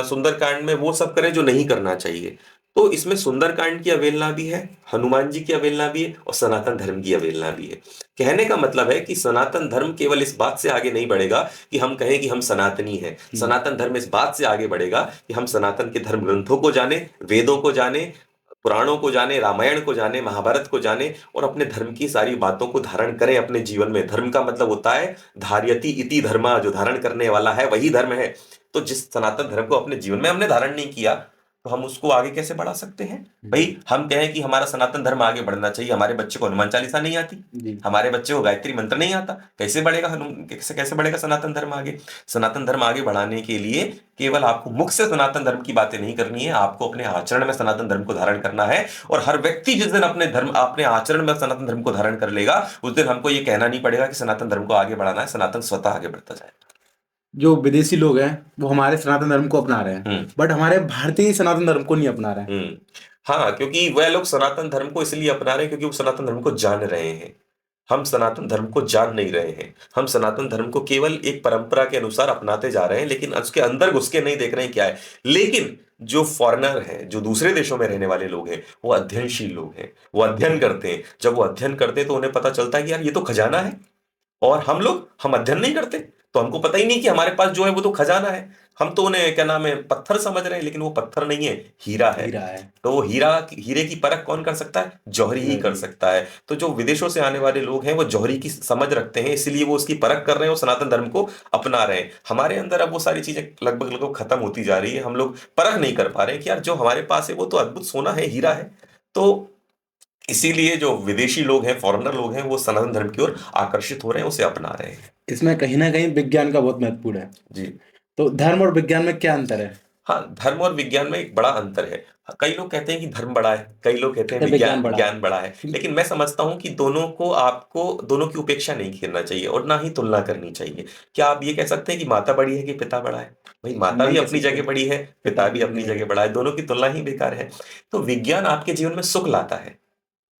सुंदरकांड में वो सब करें जो नहीं करना चाहिए। तो इसमें सुंदरकांड की अवहेलना भी है, हनुमान जी की अवहेलना भी है, और सनातन धर्म की अवहेलना भी है। कहने का मतलब है कि सनातन धर्म केवल इस बात से आगे नहीं बढ़ेगा कि हम कहें कि हम सनातनी हैं। सनातन धर्म इस बात से आगे बढ़ेगा कि हम सनातन के धर्म ग्रंथों को जाने, वेदों को जाने, पुराणों को जाने, रामायण को जाने, महाभारत को जाने, और अपने धर्म की सारी बातों को धारण करें अपने जीवन में। धर्म का मतलब होता है धार्यति इति धर्मा, जो धारण करने वाला है वही धर्म है। तो जिस सनातन धर्म को अपने जीवन में हमने धारण नहीं किया, तो हम उसको आगे कैसे बढ़ा सकते हैं? भाई हम कहें कि हमारा सनातन धर्म आगे बढ़ना चाहिए, हमारे बच्चे को हनुमान चालीसा नहीं आती, जी। हमारे बच्चे को गायत्री मंत्र नहीं आता, कैसे बढ़ेगा कैसे बढ़ेगा सनातन धर्म आगे? सनातन धर्म आगे बढ़ाने के लिए केवल आपको मुख से सनातन धर्म की बातें नहीं करनी है, आपको अपने आचरण में सनातन धर्म को धारण करना है। और हर व्यक्ति जिस दिन अपने आचरण में सनातन धर्म को धारण कर लेगा, उस दिन हमको ये कहना नहीं पड़ेगा कि सनातन धर्म को आगे बढ़ाना है, सनातन स्वतः आगे बढ़ता जाए। जो विदेशी लोग हैं वो हमारे सनातन धर्म को अपना रहे हैं, हम्म। बट हमारे भारतीय सनातन धर्म को नहीं अपना रहे हैं। हाँ, क्योंकि वह लोग सनातन धर्म को इसलिए अपना रहे हैं क्योंकि वो सनातन धर्म को जान रहे हैं। हम सनातन धर्म को जान नहीं रहे हैं, हम सनातन धर्म को केवल एक परंपरा के अनुसार अपनाते जा रहे हैं, लेकिन उसके अंदर घुस के नहीं देख रहे हैं क्या है। लेकिन जो फॉरेनर हैं, जो दूसरे देशों में रहने वाले लोग हैं, वो अध्ययनशील लोग हैं, वो अध्ययन करते हैं। जब वो अध्ययन करते हैं तो उन्हें पता चलता है कि यार ये तो खजाना है। और हम अध्ययन नहीं करते, तो हमको पता ही नहीं कि हमारे पास जो है वो तो खजाना है। हम तो उन्हें क्या नाम है, पत्थर समझ रहे हैं, लेकिन वो पत्थर नहीं है, हीरा है। हीरा है। तो वो हीरे की परख कौन कर सकता है? जौहरी ही कर सकता है। तो जो विदेशों से आने वाले लोग हैं वो जौहरी की समझ रखते हैं, इसलिए वो उसकी परख कर रहे हैं और सनातन धर्म को अपना रहे हैं। हमारे अंदर अब वो सारी चीजें लगभग लगभग खत्म होती जा रही है। हम लोग परख नहीं कर पा रहे हैं कि यार जो हमारे पास है वो तो अद्भुत सोना है, हीरा है। तो इसीलिए जो विदेशी लोग हैं, फॉरेनर लोग हैं, वो सनातन धर्म की ओर आकर्षित हो रहे हैं, उसे अपना रहे हैं। इसमें कहीं ना कहीं विज्ञान का बहुत महत्वपूर्ण है। जी। तो धर्म और विज्ञान में क्या अंतर है? हाँ, धर्म और विज्ञान में एक बड़ा अंतर है। कई लोग कहते हैं कि धर्म बड़ा है, कई लोग कहते हैं या विज्ञान बड़ा है? विज्ञान बड़ा है। लेकिन मैं समझता हूं कि आपको दोनों की उपेक्षा नहीं करना चाहिए और ना ही तुलना करनी चाहिए। क्या आप ये कह सकते हैं कि माता बड़ी है कि पिता बड़ा है? भाई माता नहीं भी कह अपनी सकते। जगह बड़ी है, पिता भी अपनी जगह बड़ा है, दोनों की तुलना ही बेकार है। तो विज्ञान आपके जीवन में सुख लाता है,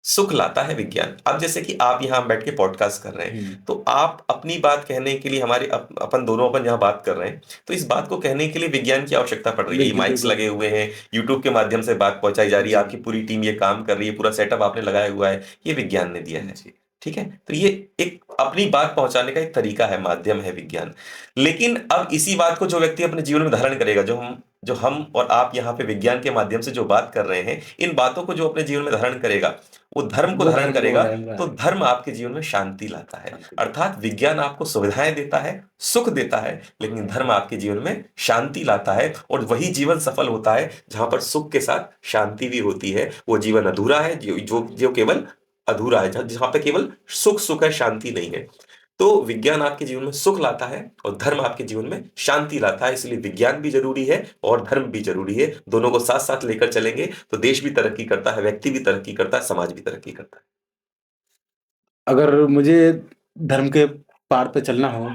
सुख लाता है विज्ञान। अब जैसे कि आप यहाँ बैठ के पॉडकास्ट कर रहे हैं, तो आप अपनी बात कहने के लिए, हमारे अपन यहाँ बात कर रहे हैं, तो इस बात को कहने के लिए विज्ञान की आवश्यकता पड़ रही है। बिल्कुल माइक्स बिल्कुल। लगे हुए हैं, यूट्यूब के माध्यम से बात पहुंचाई जा रही है, जी। आपकी पूरी टीम ये काम कर रही है, पूरा सेटअप आपने लगाया हुआ है, ये विज्ञान ने दिया है। जी। ठीक है, तो ये एक अपनी बात पहुंचाने का एक तरीका है, माध्यम है विज्ञान। लेकिन अब इसी बात को जो व्यक्ति अपने जीवन में धारण करेगा, जो हम और आप यहाँ पे विज्ञान के माध्यम से जो बात कर रहे हैं, इन बातों को जो अपने जीवन में धारण करेगा, वो धर्म को वो धारण धर्म को करेगा, धारण तो करेगा। धर्म आपके जीवन में शांति लाता है। शांति। अर्थात विज्ञान आपको सुविधाएं देता है, सुख देता है, लेकिन धर्म आपके जीवन में शांति लाता है। और वही जीवन सफल होता है जहां पर सुख के साथ शांति भी होती है। वो जीवन अधूरा है जो केवल अधूरा है, जहां पे केवल सुख सुख है, शांति नहीं है। तो विज्ञान आपके जीवन में सुख लाता है और धर्म आपके जीवन में शांति लाता है। इसलिए विज्ञान भी जरूरी है और धर्म भी जरूरी है। दोनों को साथ साथ लेकर चलेंगे तो देश भी तरक्की करता है, व्यक्ति भी तरक्की करता है, समाज भी तरक्की करता है। अगर मुझे धर्म के पार पे चलना हो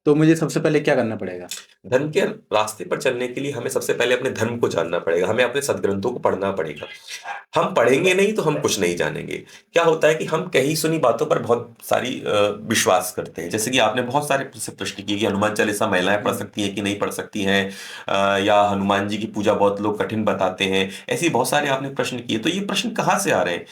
तो मुझे सबसे पहले क्या करना पड़ेगा? धर्म के रास्ते पर चलने के लिए हमें सबसे पहले अपने धर्म को जानना पड़ेगा, हमें अपने सदग्रंथों को पढ़ना पड़ेगा। हम पढ़ेंगे नहीं तो हम कुछ नहीं जानेंगे। क्या होता है कि हम कही सुनी बातों पर बहुत सारी विश्वास करते हैं, जैसे कि आपने बहुत सारे से प्रश्न किए कि हनुमान चालीसा महिलाएं पढ़ सकती हैं कि नहीं पढ़ सकती हैं, या हनुमान जी की पूजा बहुत लोग कठिन बताते हैं, ऐसे बहुत सारे आपने प्रश्न किए। तो ये प्रश्न कहाँ से आ रहे हैं?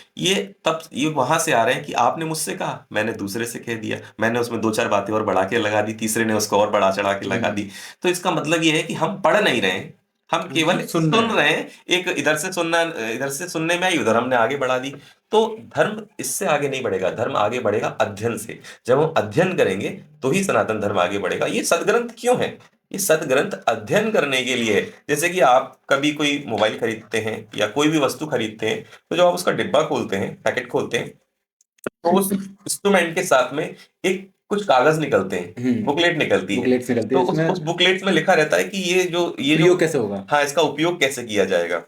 ये वहां से आ रहे हैं कि आपने मुझसे कहा, मैंने दूसरे से कह दिया, मैंने उसमें दो चार बातें और बढ़ा के लगा दी, तीसरे ने उसको और बढ़ा चढ़ा के लगा दी। तो इसका मतलब ये है कि हम पढ़ नहीं रहे हैं, हम केवल सिर्फ सुन सुन रहे हैं। एक इधर से सुनना, इधर से सुनने में आई, उधर हमने आगे बढ़ा दी। तो धर्म इससे आगे नहीं बढ़ेगा, धर्म आगे बढ़ेगा अध्ययन से। जब हम अध्ययन करेंगे तो ही सनातन धर्म आगे बढ़ेगा। ये सदग्रंथ क्यों है? ये सदग्रंथ अध्ययन करने के लिए है। जैसे कि आप कभी कोई मोबाइल खरीदते हैं या कोई भी वस्तु खरीदते हैं, तो जब आप उसका डिब्बा खोलते हैं, पैकेट खोलते हैं, तो उस इंस्ट्रूमेंट के साथ में एक कुछ कागज निकलते हैं, बुकलेट निकलती है। बुकलेट से निकलती तो है, उस इसमें बुकलेट में लिखा रहता है कि ये जो प्रयोग कैसे होगा। हाँ, इसका उपयोग कैसे किया जाएगा।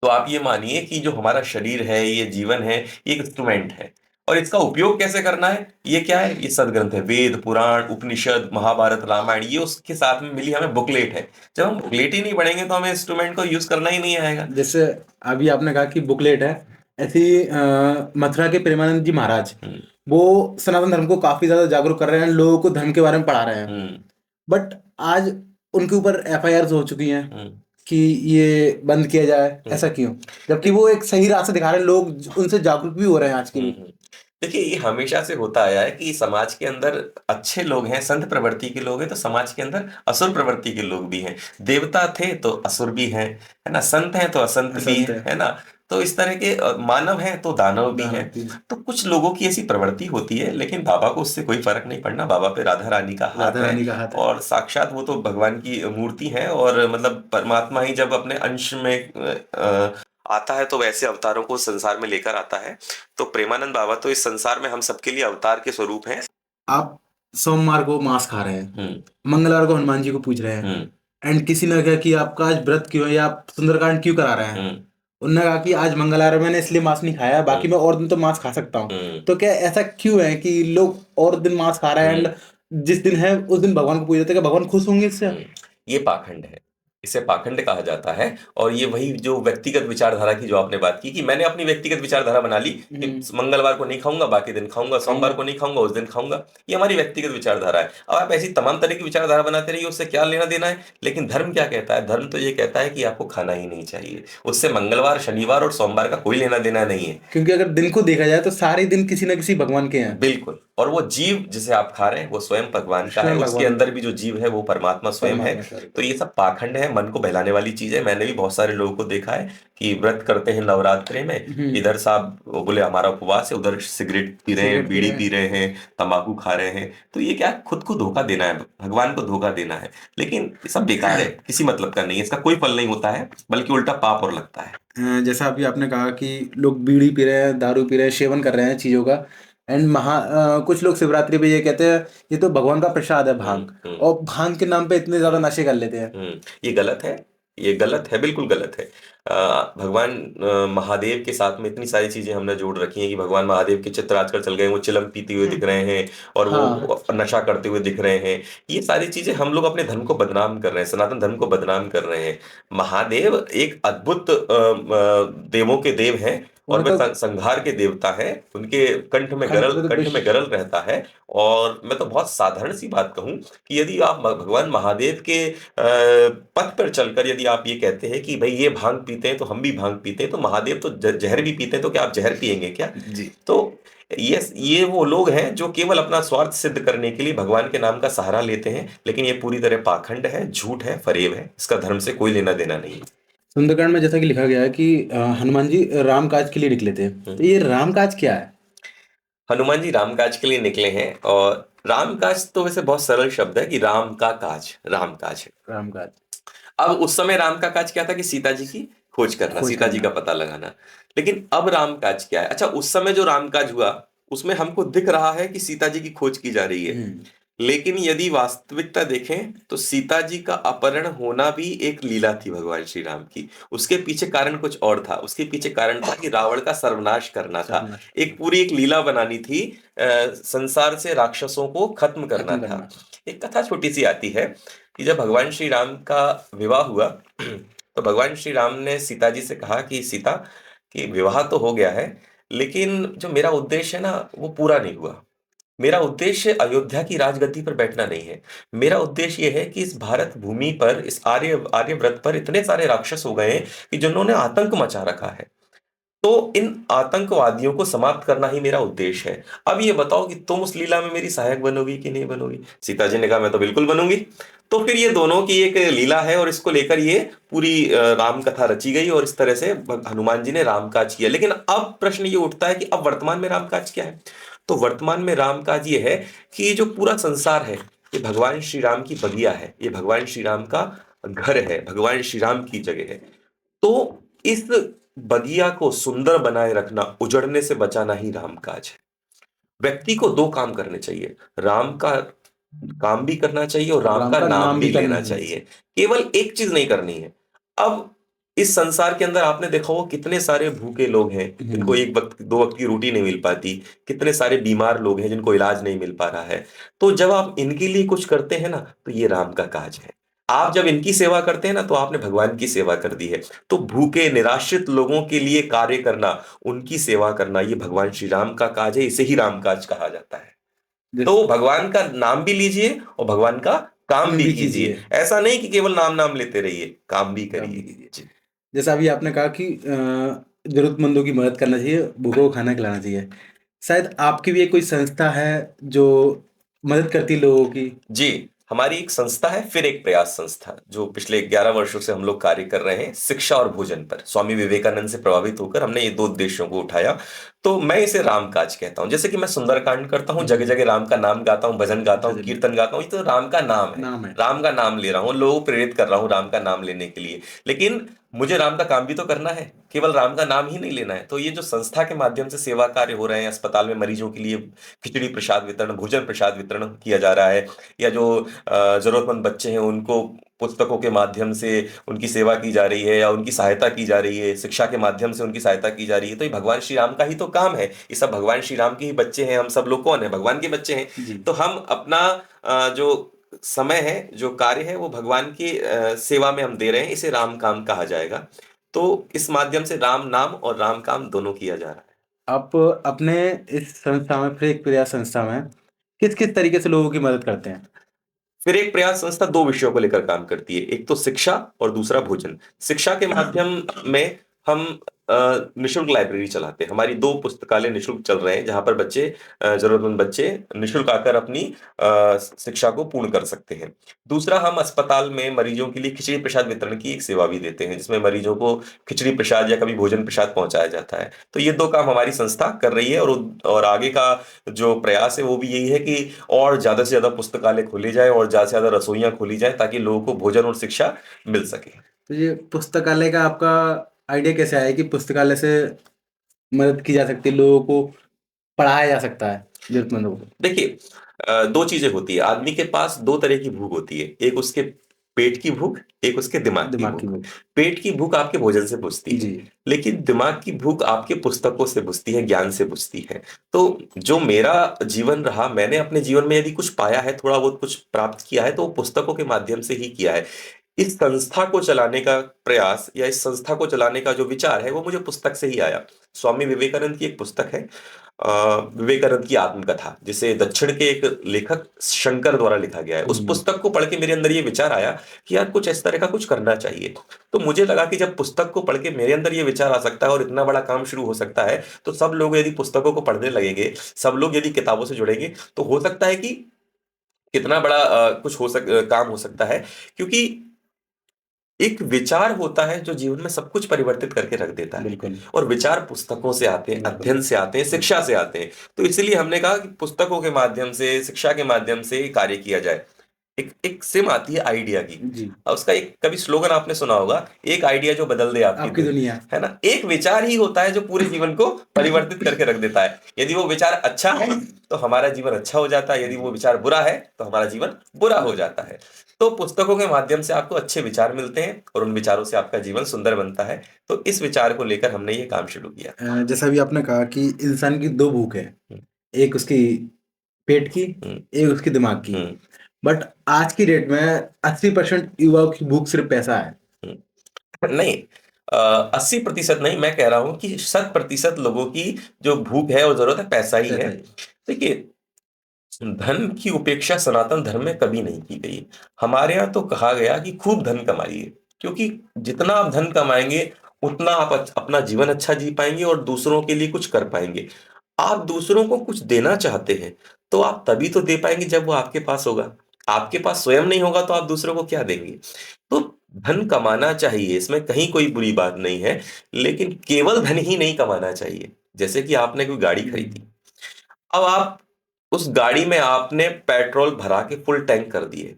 तो आप ये मानिए कि जो हमारा शरीर है, ये जीवन है, ये एक इंस्ट्रूमेंट है, और इसका उपयोग कैसे करना है, ये क्या है? ये सदग्रंथ है। वेद, पुराण, उपनिषद, महाभारत, रामायण, ये उसके साथ में मिली हमें बुकलेट है। जब हम बुकलेट ही नहीं पढ़ेंगे तो हमें इंस्ट्रूमेंट को यूज करना ही नहीं आएगा। जैसे अभी आपने कहा कि बुकलेट है, ऐसी मथुरा के प्रेमानंद जी महाराज, वो सनातन धर्म को काफी ज्यादा जागरूक कर रहे हैं, लोगों को धर्म के बारे में पढ़ा रहे हैं। बट आज उनके ऊपर एफआईआर हो चुकी हैं कि ये बंद किया जाए। ऐसा क्यों, जबकि वो एक सही रास्ता दिखा रहे हैं, लोग उनसे जागरूक भी हो रहे हैं आज की। देखिए, ये हमेशा से होता आया है कि समाज के अंदर अच्छे लोग हैं, संत प्रवृत्ति के लोग हैं, तो समाज के अंदर असुर प्रवृत्ति के लोग भी हैं। देवता थे तो असुर भी हैं, है ना, संत हैं तो असंत भी है ना। तो इस तरह के मानव हैं तो दानव भी हैं। तो कुछ लोगों की ऐसी प्रवृत्ति होती है, लेकिन बाबा को उससे कोई फर्क नहीं पड़ना। बाबा पे राधा रानी का हाथ है, और साक्षात वो तो भगवान की मूर्ति है, और मतलब परमात्मा ही जब अपने अंश में आता है तो वैसे अवतारों को संसार में लेकर आता है। तो प्रेमानंद बाबा तो इस संसार में हम सबके लिए अवतार के स्वरूप हैं। आप सोमवार को मांस खा रहे हैं, मंगलवार को हनुमान जी को पूज रहे हैं, एंड किसी ने कहा कि आपका आज व्रत क्यों है, या आप सुंदरकांड क्यों करा रहे हैं। उन्होंने कहा कि आज मंगलवार है, मैंने इसलिए मांस नहीं खाया, बाकी मैं और दिन तो मांस खा सकता हूँ। तो क्या ऐसा क्यों है कि लोग और दिन मांस खा रहे हैं, एंड जिस दिन है उस दिन भगवान को पूजा जाता है? क्या भगवान खुश होंगे इससे? ये पाखंड है, इसे पाखंड कहा जाता है। और ये वही जो व्यक्तिगत विचारधारा की जो आपने बात की कि मैंने अपनी व्यक्तिगत विचारधारा बना ली कि मंगलवार को नहीं खाऊंगा, बाकी दिन खाऊंगा, सोमवार को नहीं खाऊंगा, उस दिन खाऊंगा, ये हमारी व्यक्तिगत विचारधारा है। अब आप ऐसी तमाम तरह की विचारधारा बनाते रहिए, उससे क्या लेना देना है। लेकिन धर्म क्या कहता है? धर्म तो ये कहता है कि आपको खाना ही नहीं चाहिए, उससे मंगलवार, शनिवार और सोमवार का कोई लेना देना नहीं है। क्योंकि अगर दिन को देखा जाए तो सारे दिन किसी न किसी भगवान के हैं। बिल्कुल। और वो जीव जिसे आप खा रहे हैं वो स्वयं भगवान का है, उसके अंदर भी जो जीव है वो परमात्मा स्वयं है। तो ये सब पाखंड है, मन को बहलाने वाली चीज है। मैंने भी बहुत सारे लोगों को देखा है कि व्रत करते हैं नवरात्रि में, इधर साहब बोले हमारा उपवास है, उधर सिगरेट पी रहे हैं, बीड़ी पी रहे हैं, तंबाकू खा रहे हैं। तो ये क्या, खुद को धोखा देना है, भगवान को धोखा देना है। लेकिन ये सब बेकार है, किसी मतलब का नहीं है, इसका कोई फल नहीं होता है, बल्कि उल्टा पाप और लगता है। जैसा अभी आपने कहा कि लोग बीड़ी पी रहे हैं, दारू पी रहे हैं, सेवन कर रहे हैं चीजों का, एंड कुछ लोग शिवरात्रि पे ये कहते हैं ये तो भगवान का प्रसाद है भांग, और भांग के नाम पे इतने ज्यादा नशे कर लेते हैं। ये गलत है, ये गलत है, बिल्कुल गलत है। भगवान महादेव के साथ में इतनी सारी चीजें हमने जोड़ रखी हैं कि भगवान महादेव के चित्र आजकल चल गए, वो चिलम पीते हुए दिख रहे हैं और वो नशा करते हुए दिख रहे हैं। ये सारी चीजें हम लोग अपने धर्म को बदनाम कर रहे हैं, सनातन धर्म को बदनाम कर रहे हैं। महादेव एक अद्भुत देवों के देव हैं, और वे संहार के देवता हैं। उनके कंठ में गरल रहता है। और मैं तो बहुत साधारण सी बात कहूं कि यदि आप भगवान महादेव के पथ पर चलकर यदि आप ये कहते हैं कि भाई ये भांग पीते हैं तो हम भी भांग पीते हैं, तो महादेव तो जहर भी पीते हैं, तो क्या आप जहर पिएंगे क्या? जी। तो ये वो लोग हैं जो केवल अपना स्वार्थ सिद्ध करने के लिए भगवान के नाम का सहारा लेते हैं। लेकिन ये पूरी तरह पाखंड है, झूठ है, फरेब है, इसका धर्म से कोई लेना देना नहीं है। सुंदरकांड में जैसा कि लिखा गया है कि हनुमान जी राम काज के लिए निकले थे, तो ये राम काज क्या है? हनुमान जी राम काज के लिए निकले हैं, और राम काज तो वैसे बहुत सरल शब्द है कि राम का काज, राम काज है, राम काज। अब उस समय राम का काज क्या था कि सीता जी की खोज करना, सीता जी का पता लगाना। लेकिन अब राम काज क्या है? अच्छा, उस समय जो राम काज हुआ उसमें हमको दिख रहा है कि सीता जी की खोज की जा रही है, लेकिन यदि वास्तविकता देखें तो सीता जी का अपहरण होना भी एक लीला थी भगवान श्री राम की। उसके पीछे कारण कुछ और था। उसके पीछे कारण था कि रावण का सर्वनाश करना था। सर्वनाश एक पूरी एक लीला बनानी थी। संसार से राक्षसों को खत्म करना खत्म था। करना। एक कथा छोटी सी आती है कि जब भगवान श्री राम का विवाह हुआ तो भगवान श्री राम ने सीता जी से कहा कि सीता, कि विवाह तो हो गया है, लेकिन जो मेरा उद्देश्य है ना वो पूरा नहीं हुआ। मेरा उद्देश्य अयोध्या की राजगद्दी पर बैठना नहीं है। मेरा उद्देश्य यह है कि इस भारत भूमि पर, इस आर्यव्रत पर इतने सारे राक्षस हो गए हैं कि जिन्होंने आतंक मचा रखा है। तो इन आतंकवादियों को समाप्त करना ही मेरा उद्देश्य है। अब ये बताओ कि तुम उस लीला में मेरी सहायक बनोगी कि नहीं बनोगी। सीता जी ने कहा मैं तो बिल्कुल बनूंगी। तो फिर ये दोनों की एक लीला है और इसको लेकर ये पूरी राम कथा रची गई और इस तरह से हनुमान जी ने रामकाज किया। लेकिन अब प्रश्न ये उठता है कि अब वर्तमान में रामकाज क्या है। तो वर्तमान में रामकाज ये है कि ये जो पूरा संसार है ये भगवान श्री राम की बगिया है, ये भगवान श्री राम का घर है, भगवान श्री राम की जगह है। तो इस बगिया को सुंदर बनाए रखना, उजड़ने से बचाना ही राम काज है। व्यक्ति को दो काम करने चाहिए, राम का काम भी करना चाहिए और और राम राम का का नाम नाम भी भी करना लेना चाहिए। चाहिए। केवल एक चीज नहीं करनी है। अब इस संसार के अंदर आपने देखा होगा कितने सारे भूखे लोग हैं जिनको एक वक्त दो वक्त की रोटी नहीं मिल पाती। कितने सारे बीमार लोग हैं जिनको इलाज नहीं मिल पा रहा है। तो जब आप इनके लिए कुछ करते हैं ना तो ये राम का काज है। आप जब इनकी सेवा करते हैं ना तो आपने भगवान की सेवा कर दी है। तो भूखे निराश्रित लोगों के लिए कार्य करना, उनकी सेवा करना, ये भगवान श्री राम का काज है। इसे ही राम काज कहा जाता है। जिस तो भगवान का नाम भी लीजिए और भगवान का काम काम भी भी कीजिए। कीजिए। ऐसा नहीं कि केवल नाम नाम लेते रहिए, काम भी काम भी करिए। कीजिए। जी। जैसा अभी आपने कहा कि जरूरतमंदों की मदद करना चाहिए, भूखों को खाना खिलाना चाहिए। शायद आपकी भी एक कोई संस्था है जो मदद करती है लोगों की। जी, हमारी एक संस्था है, फिर एक प्रयास संस्था, जो पिछले 11 वर्षों से हम लोग कार्य कर रहे हैं शिक्षा और भोजन पर। स्वामी विवेकानंद से प्रभावित होकर हमने ये दो उद्देश्यों को उठाया। तो मैं इसे राम काज कहता हूँ। जैसे कि मैं सुंदरकांड करता हूँ, जगह जगह राम का नाम गाता हूँ, भजन गाता हूँ, भजन कीर्तन गाता हूँ, ये तो राम का नाम है। नाम है। राम का नाम ले रहा हूँ, लोगों को प्रेरित कर रहा हूँ राम का नाम लेने के लिए। लेकिन मुझे राम का काम भी तो करना है, केवल राम का नाम ही नहीं लेना है। तो ये जो संस्था के माध्यम से सेवा कार्य हो रहे हैं, अस्पताल में मरीजों के लिए खिचड़ी प्रसाद वितरण, भोजन प्रसाद वितरण किया जा रहा है, या जो जरूरतमंद बच्चे हैं उनको पुस्तकों के माध्यम से उनकी सेवा की जा रही है या उनकी सहायता की जा रही है, शिक्षा के माध्यम से उनकी सहायता की जा रही है, तो ये भगवान श्री राम का ही तो काम है। ये सब भगवान श्री राम के ही बच्चे हैं। हम सब लोग कौन है? भगवान के बच्चे हैं। जी। तो हम अपना जो समय है, जो कार्य है, वो भगवान की सेवा में हम दे रहे हैं। इसे राम काम कहा जाएगा। तो इस माध्यम से राम नाम और राम काम दोनों किया जा रहा है। आप अपने इस संस्था में, फिर एक प्रयास संस्था में किस किस तरीके से लोगों की मदद करते हैं? फिर एक प्रयास संस्था दो विषयों को लेकर काम करती है, एक तो शिक्षा और दूसरा भोजन। शिक्षा के माध्यम में हम निशुल्क लाइब्रेरी चलाते हैं। हमारी दो पुस्तकालय निशुल्क चल रहे हैं जहां पर बच्चे, जरूरतमंद बच्चे निशुल्क आकर अपनी शिक्षा को पूर्ण कर सकते हैं। दूसरा, हम अस्पताल में मरीजों के लिए खिचड़ी प्रसाद वितरण की एक सेवा भी देते हैं, जिसमें मरीजों को खिचड़ी प्रसाद या कभी भोजन प्रसाद पहुंचाया जाता है। तो ये दो काम हमारी संस्था कर रही है। और आगे का जो प्रयास है वो भी यही है कि और ज्यादा से ज्यादा पुस्तकालय खोले जाए और ज्यादा से ज्यादा रसोइयां खोली जाए ताकि लोगों को भोजन और शिक्षा मिल सके। तो ये पुस्तकालय का आपका आइडिया कैसे आया कि पुस्तकालय से मदद की जा सकती है, लोगों को पढ़ाया जा सकता है, जरूरतमंदों को? देखिए, दो चीजें होती है। आदमी के पास दो तरह की भूख होती है, एक उसके पेट की भूख, एक उसके दिमाग की दिमाग की भूख। भूख। पेट की भूख आपके भोजन से बुझती है, जी। लेकिन दिमाग की भूख आपके पुस्तकों से बुझती है, ज्ञान से बुझती है। तो जो मेरा जीवन रहा, मैंने अपने जीवन में यदि कुछ पाया है, थोड़ा बहुत कुछ प्राप्त किया है, तो वो पुस्तकों के माध्यम से ही किया है। इस संस्था को चलाने का प्रयास या इस संस्था को चलाने का जो विचार है वो मुझे पुस्तक से ही आया। स्वामी विवेकानंद की एक पुस्तक है, विवेकानंद की आत्मकथा, जिसे दक्षिण के एक लेखक शंकर द्वारा लिखा गया है। उस पुस्तक को पढ़ के मेरे अंदर ये विचार आया कि यार कुछ इस तरह का कुछ करना चाहिए। तो मुझे लगा कि जब पुस्तक को पढ़ के मेरे अंदर ये विचार आ सकता है और इतना बड़ा काम शुरू हो सकता है, तो सब लोग यदि पुस्तकों को पढ़ने लगेंगे, सब लोग यदि किताबों से जुड़ेंगे, तो हो सकता है कि कितना बड़ा कुछ काम हो सकता है। क्योंकि एक विचार होता है जो जीवन में सब कुछ परिवर्तित करके रख देता है। बिल्कुल। और विचार पुस्तकों से आते हैं, बिल्कुल। अध्ययन से आते हैं, शिक्षा से आते हैं। तो इसलिए हमने कहा कि पुस्तकों के माध्यम से, शिक्षा के माध्यम से कार्य किया जाए। एक एक सिम आती है आइडिया की। जी। और उसका एक कभी स्लोगन आपने सुना होगा, एक आइडिया जो बदल दे आपकी आपकी दुनिया, दुनिया। है ना। एक विचार ही होता है जो पूरे जीवन को परिवर्तित करके रख देता है। यदि वो विचार अच्छा है तो हमारा जीवन अच्छा हो जाता है, यदि वो विचार बुरा है तो हमारा जीवन बुरा हो जाता है। तो पुस्तकों के माध्यम से आपको अच्छे विचार मिलते हैं और उन विचारों से आपका जीवन सुंदर बनता है। तो इस विचार को लेकर हमने ये काम शुरू किया। जैसा भी आपने कहा कि इंसान की 2 भूख है, हम्म, एक उसकी पेट की, हम्म, एक उसकी दिमाग की। हम्म, बट आज की डेट में 80% युवाओं की भूख सिर्फ पैसा है। नहीं, 80% नहीं, मैं कह रहा हूं कि 100% लोगों की जो भूख है और जरूरत है पैसा ही है। पैसा ही। देखिए, धन की उपेक्षा सनातन धर्म में कभी नहीं की गई। हमारे यहाँ तो कहा गया कि खूब धन कमाइए, क्योंकि जितना आप धन कमाएंगे उतना आप अपना जीवन अच्छा जी पाएंगे और दूसरों के लिए कुछ कर पाएंगे। आप दूसरों को कुछ देना चाहते हैं तो आप तभी तो दे पाएंगे जब वो आपके पास होगा। आपके पास स्वयं नहीं होगा तो आप दूसरों को क्या देंगे। तो धन कमाना चाहिए, इसमें कहीं कोई बुरी बात नहीं है, लेकिन केवल धन ही नहीं कमाना चाहिए। जैसे कि आपने कोई गाड़ी खरीदी, अब आप उस गाड़ी में आपने पेट्रोल भरा के फुल टैंक कर दिए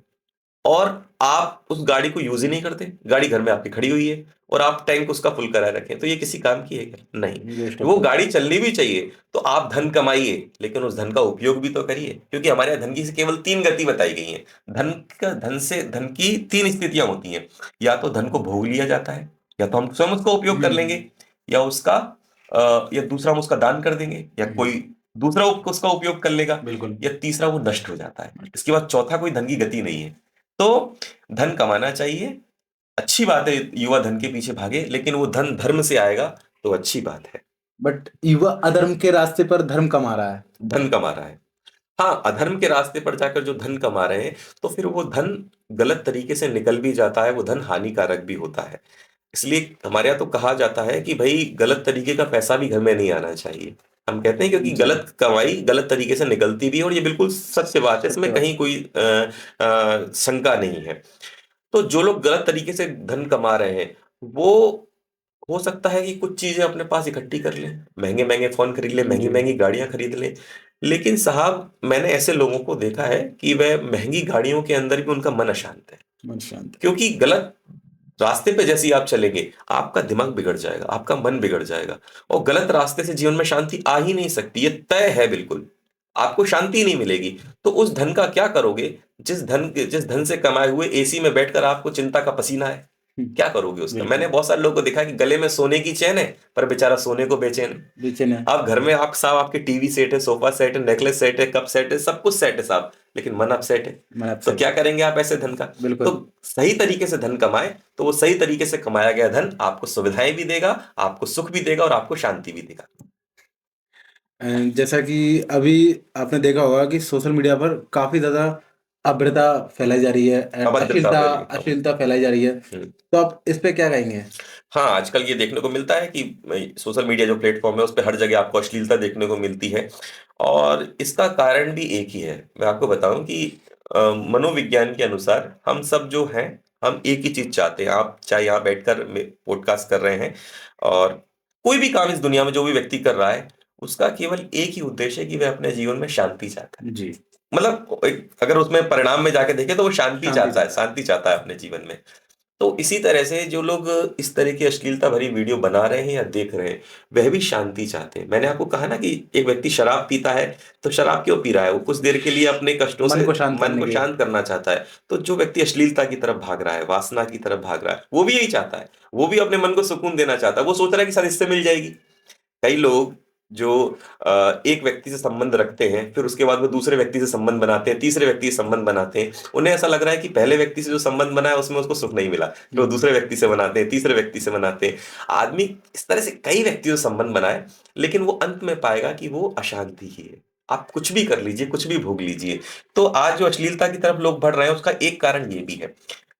और आप उस गाड़ी को यूज ही नहीं करते, गाड़ी घर में आपकी खड़ी हुई है और आप टैंक उसका फुल कराए रखें, तो ये किसी काम की है क्या? नहीं। वेस्ट ऑफ वो द। गाड़ी चलनी भी चाहिए तो आप धन कमाइए, लेकिन उस धन का उपयोग भी तो करिए, क्योंकि हमारे यहाँ धन की से केवल 3 गति बताई गई है। धन की 3 स्थितियां होती हैं। या तो धन को भोग लिया जाता है, या तो हम स्वयं उसका उपयोग कर लेंगे, या या दूसरा हम उसका दान कर देंगे, या कोई दूसरा उसका उपयोग कर लेगा, बिल्कुल। या तीसरा वो नष्ट हो जाता है। इसके बाद चौथा कोई धन की गति नहीं है। तो धन कमाना चाहिए, अच्छी बात है युवा धन के पीछे भागे, लेकिन वो धन धर्म से आएगा तो अच्छी बात है। बट युवा अधर्म के रास्ते पर धर्म कमा रहा है। धन कमा रहा है, हाँ, अधर्म के रास्ते पर जाकर जो धन कमा रहे हैं, तो फिर वो धन गलत तरीके से निकल भी जाता है, वो धन हानिकारक भी होता है। इसलिए हमारे यहाँ तो कहा जाता है कि भाई गलत तरीके का पैसा भी घर में नहीं आना चाहिए। हम कहते हैं क्योंकि जी। गलत कमाई गलत तरीके से निकलती भी है, और ये बिल्कुल सत्य बात है, सत्य इसमें बात। कहीं कोई शंका नहीं है। तो जो लोग गलत तरीके से धन कमा रहे हैं, वो हो सकता है कि कुछ चीजें अपने पास इकट्ठी कर लें, महंगे महंगे फोन खरीद लें, महंगी जी। महंगी गाड़ियां खरीद लें। लेकिन साहब, मैंने ऐसे लोगों को देखा है कि वह महंगी गाड़ियों के अंदर भी उनका मन अशांत है, मन शांत। क्योंकि गलत रास्ते पे जैसे ही आप चलेंगे आपका दिमाग बिगड़ जाएगा, आपका मन बिगड़ जाएगा। और गलत रास्ते से जीवन में शांति आ ही नहीं सकती, ये तय है बिल्कुल। आपको शांति नहीं मिलेगी। तो उस धन का क्या करोगे जिस धन से कमाए हुए एसी में बैठकर आपको चिंता का पसीना है? क्या करोगे उसका? मैंने बिल्कुल। बहुत सारे लोगों को देखा कि गले में सोने की चैन है पर बेचारा सोने को बेचैन है। बेचैन है। आप घर में आप साहब आपके टीवी सेट है, सोफा सेट है, नेकलेस सेट है, कप सेट है, सब कुछ सेट है साहब, लेकिन मन अपसेट है। मन तो अपसेट क्या है। करेंगे आप ऐसे धन का? तो बिल्कुल। सही तरीके से धन कमाए तो वो सही तरीके से कमाया गया धन आपको सुविधाएं भी देगा, आपको सुख भी देगा और आपको शांति भी देगा। जैसा कि अभी आपने देखा होगा कि सोशल मीडिया पर काफ़ी ज़्यादा अभद्रता फैलाई जा रही है एंड अभद्रता अश्लीलता वाली, हाँ। अश्लीलता फैलाई जा रही है। हम्म। तो आप इस पे क्या कहेंगे? हाँ, आजकल ये देखने को मिलता है कि सोशल मीडिया जो प्लेटफॉर्म है उस पर हर जगह आपको अश्लीलता देखने को मिलती है। और इसका कारण भी एक ही है। मैं आपको बताऊं कि मनोविज्ञान के अनुसार हम सब जो हैं, हम एक ही चीज चाहते हैं। आप चाहे यहाँ बैठकर पॉडकास्ट कर रहे हैं, और कोई भी काम इस दुनिया में जो भी व्यक्ति कर रहा है, उसका केवल एक ही उद्देश्य है कि वह अपने जीवन में शांति चाहता है। जी। मतलब अगर उसमें परिणाम में जाके देखें तो वो शांति शांति चाहता है, चाहता है। शांति चाहता है अपने जीवन में। तो इसी तरह से जो लोग इस तरह की अश्लीलता भरी वीडियो बना रहे हैं या देख रहे हैं, वह भी शांति चाहते हैं। मैंने आपको कहा ना कि एक व्यक्ति शराब पीता है, तो शराब क्यों पी रहा है? वो कुछ देर के लिए अपने कष्टों मन से को शांत मन करने को के। शांत करना चाहता है। तो जो व्यक्ति अश्लीलता की तरफ भाग रहा है, वासना की तरफ भाग रहा है, वो भी यही चाहता है। वो भी अपने मन को सुकून देना चाहता है। वो सोच रहा है कि शायद इससे मिल जाएगी। कई लोग जो एक व्यक्ति से संबंध रखते हैं, फिर उसके बाद वो दूसरे व्यक्ति से संबंध बनाते हैं, तीसरे व्यक्ति से संबंध बनाते हैं, उन्हें ऐसा लग रहा है कि पहले व्यक्ति से जो संबंध बना है उसमें उसको सुख नहीं मिला, फिर वो दूसरे व्यक्ति से बनाते हैं, तीसरे व्यक्ति से बनाते हैं। आदमी इस तरह से कई व्यक्तियों से संबंध बनाए, लेकिन वो अंत में पाएगा कि वो अशांति ही है। आप कुछ भी कर लीजिए, कुछ भी भोग लीजिए। तो आज जो अश्लीलता की तरफ लोग बढ़ रहे हैं उसका एक कारण ये भी है,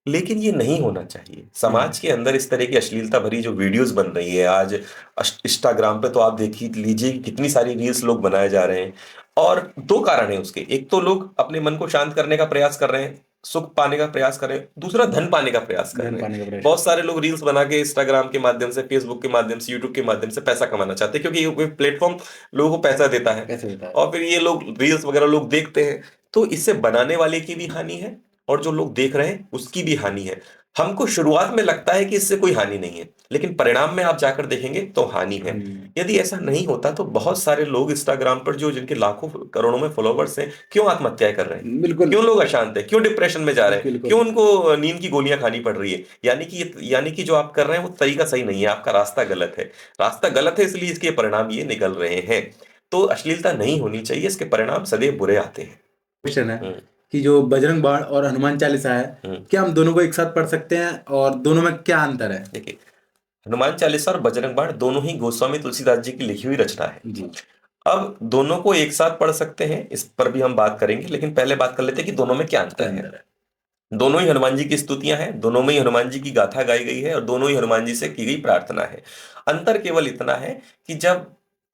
लेकिन ये नहीं होना चाहिए। समाज के अंदर इस तरह की अश्लीलता भरी जो वीडियोस बन रही है आज इंस्टाग्राम पे, तो आप देख ही लीजिए कि कितनी सारी रील्स लोग बनाए जा रहे हैं। और 2 कारण है उसके। एक तो लोग अपने मन को शांत करने का प्रयास कर रहे हैं, सुख पाने का प्रयास कर रहे हैं, दूसरा धन पाने का प्रयास कर धन रहे पाने का हैं। प्रयास। बहुत सारे लोग रील्स बना के इंस्टाग्राम के माध्यम से, फेसबुक के माध्यम से, यूट्यूब के माध्यम से पैसा कमाना चाहते हैं, क्योंकि ये प्लेटफॉर्म लोगों को पैसा देता है। कैसे होता है? और फिर ये लोग रील्स वगैरह लोग देखते हैं, तो इससे बनाने वाले की भी हानि है और जो लोग देख रहे हैं उसकी भी हानि है। हमको शुरुआत में लगता है कि इससे कोई हानि नहीं है, लेकिन परिणाम में आप जाकर देखेंगे तो हानि है। यदि ऐसा नहीं होता तो बहुत सारे लोग इंस्टाग्राम पर जो जिनके लाखों करोड़ों में फॉलोवर्स हैं, क्यों आत्महत्याएं कर रहे हैं? बिल्कुल क्यों लोग अशांत है, क्यों डिप्रेशन में जा रहे हैं, बिल्कुल क्यों उनको नींद की गोलियां खानी पड़ रही है? यानी कि जो आप कर रहे हैं वो तरीका सही नहीं है, आपका रास्ता गलत है। रास्ता गलत है, इसलिए इसके परिणाम ये निकल रहे हैं। तो अश्लीलता नहीं होनी चाहिए, इसके परिणाम सदैव बुरे आते हैं। क्वेश्चन है हम्म। कि जो बजरंग बाण और हनुमान चालीसा है, हम्म। क्या हम दोनों को एक साथ पढ़ सकते हैं और दोनों में क्या अंतर है? देखिए, हनुमान चालीसा और बजरंग बाण दोनों ही गोस्वामी तुलसीदास जी की लिखी हुई रचना है। जी अब दोनों को एक साथ पढ़ सकते हैं, इस पर भी हम बात करेंगे, लेकिन पहले बात कर लेते हैं कि दोनों में क्या क्या अंतर है। अंतर है? दोनों ही हनुमान जी की स्तुतियां हैं, दोनों में ही हनुमान जी की गाथा गाई गई है और दोनों ही हनुमान जी से की गई प्रार्थना है। अंतर केवल इतना है कि जब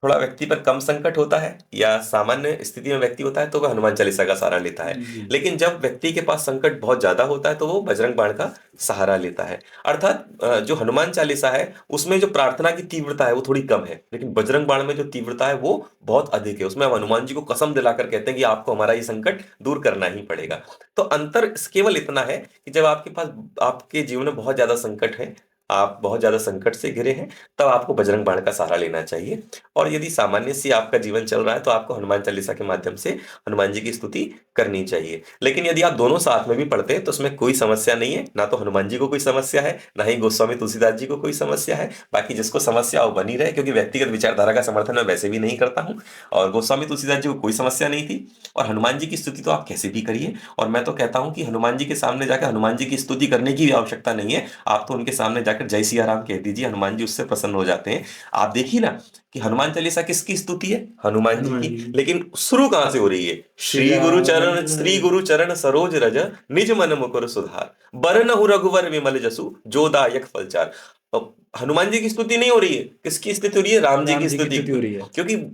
थोड़ा व्यक्ति पर कम संकट होता है या सामान्य स्थिति में व्यक्ति होता है तो वह हनुमान चालीसा का सहारा लेता है। जी लेकिन जब व्यक्ति के पास संकट बहुत ज्यादा होता है तो वो बजरंग बाण का सहारा लेता है। अर्थात जो हनुमान चालीसा है उसमें जो प्रार्थना की तीव्रता है वो थोड़ी कम है, लेकिन बजरंग बाण में जो तीव्रता है वो बहुत अधिक है। उसमें हम हनुमान जी को कसम दिलाकर कहते हैं कि आपको हमारा ये संकट दूर करना ही पड़ेगा। तो अंतर केवल इतना है कि जब आपके पास, आपके जीवन में बहुत ज्यादा संकट है, आप बहुत ज्यादा संकट से घिरे हैं, तब आपको बजरंग बाण का सहारा लेना चाहिए। और यदि सामान्य सी आपका जीवन चल रहा है तो आपको हनुमान चालीसा के माध्यम से हनुमान जी की स्तुति करनी चाहिए। लेकिन यदि आप दोनों साथ में भी पढ़ते हैं तो उसमें कोई समस्या नहीं है, ना तो हनुमान जी को कोई समस्या है, ना ही गोस्वामी तुलसीदास जी को कोई समस्या है। बाकी जिसको समस्या हो बनी रहे, क्योंकि व्यक्तिगत विचारधारा का समर्थन मैं वैसे भी नहीं करता हूँ। और गोस्वामी तुलसीदास जी को कोई समस्या नहीं थी, और हनुमान जी की स्तुति तो आप कैसे भी करिए। और मैं तो कहता हूं कि हनुमान जी के सामने जाकर हनुमान जी की स्तुति करने की भी आवश्यकता नहीं है, आप तो उनके सामने जाकर जय सिया राम कह दीजिए, हनुमान जी उससे प्रसन्न हो जाते हैं। आप देखिए ना कि हनुमान चालीसा किसकी स्तुति है? हनुमान जी हनुमान की। जी लेकिन शुरू कहां से हो रही है? श्री गुरु चरण सरोज रज, निज मन मुकुर सुधार, बरनहु रघुवर विमल जसु, जो दायक फलचार। अब हनुमान जी की स्तुति नहीं हो रही है, किसकी स्तुति हो रही है? राम जी राम की जी की स्तुति। स्तुति हो रही है। क्योंकि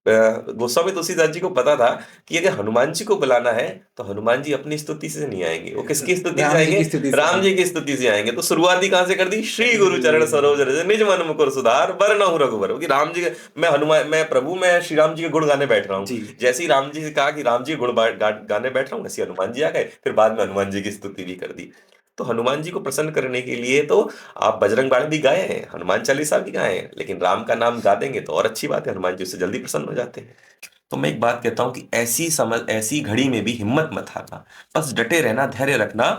गोस्वामी तुलसीदास जी को पता था कि अगर हनुमान जी को बुलाना है तो हनुमान जी अपनी स्तुति से नहीं आएंगे, वो किसकी स्तुति से राम जी आएंगे? की स्तुति से राम जी की स्तुति से आएंगे। तो शुरुआती कहां से कर दी? श्री गुरु चरण सरोज रज, निज मन मुकुर सुधार, बरनहु रघुवर। क्योंकि राम जी मैं हनुमान, मैं प्रभु, मैं श्री राम जी के गुण गाने बैठ रहा हूँ। जी जैसे ही राम जी से कहा कि राम जी के गुण गाने बैठ रहा हूँ, वैसे हनुमान जी आ गए, फिर बाद में हनुमान जी की स्तुति भी कर दी। तो हनुमान जी को प्रसन्न करने के लिए तो आप बजरंग बाण भी गाए हैं, हनुमान चालीसा भी गाए हैं, लेकिन राम का नाम गा देंगे तो और अच्छी बात है, हनुमान जी उससे जल्दी प्रसन्न हो जाते हैं। तो मैं एक बात कहता हूं कि ऐसी घड़ी में भी हिम्मत मत हारना, बस डटे रहना, धैर्य रखना,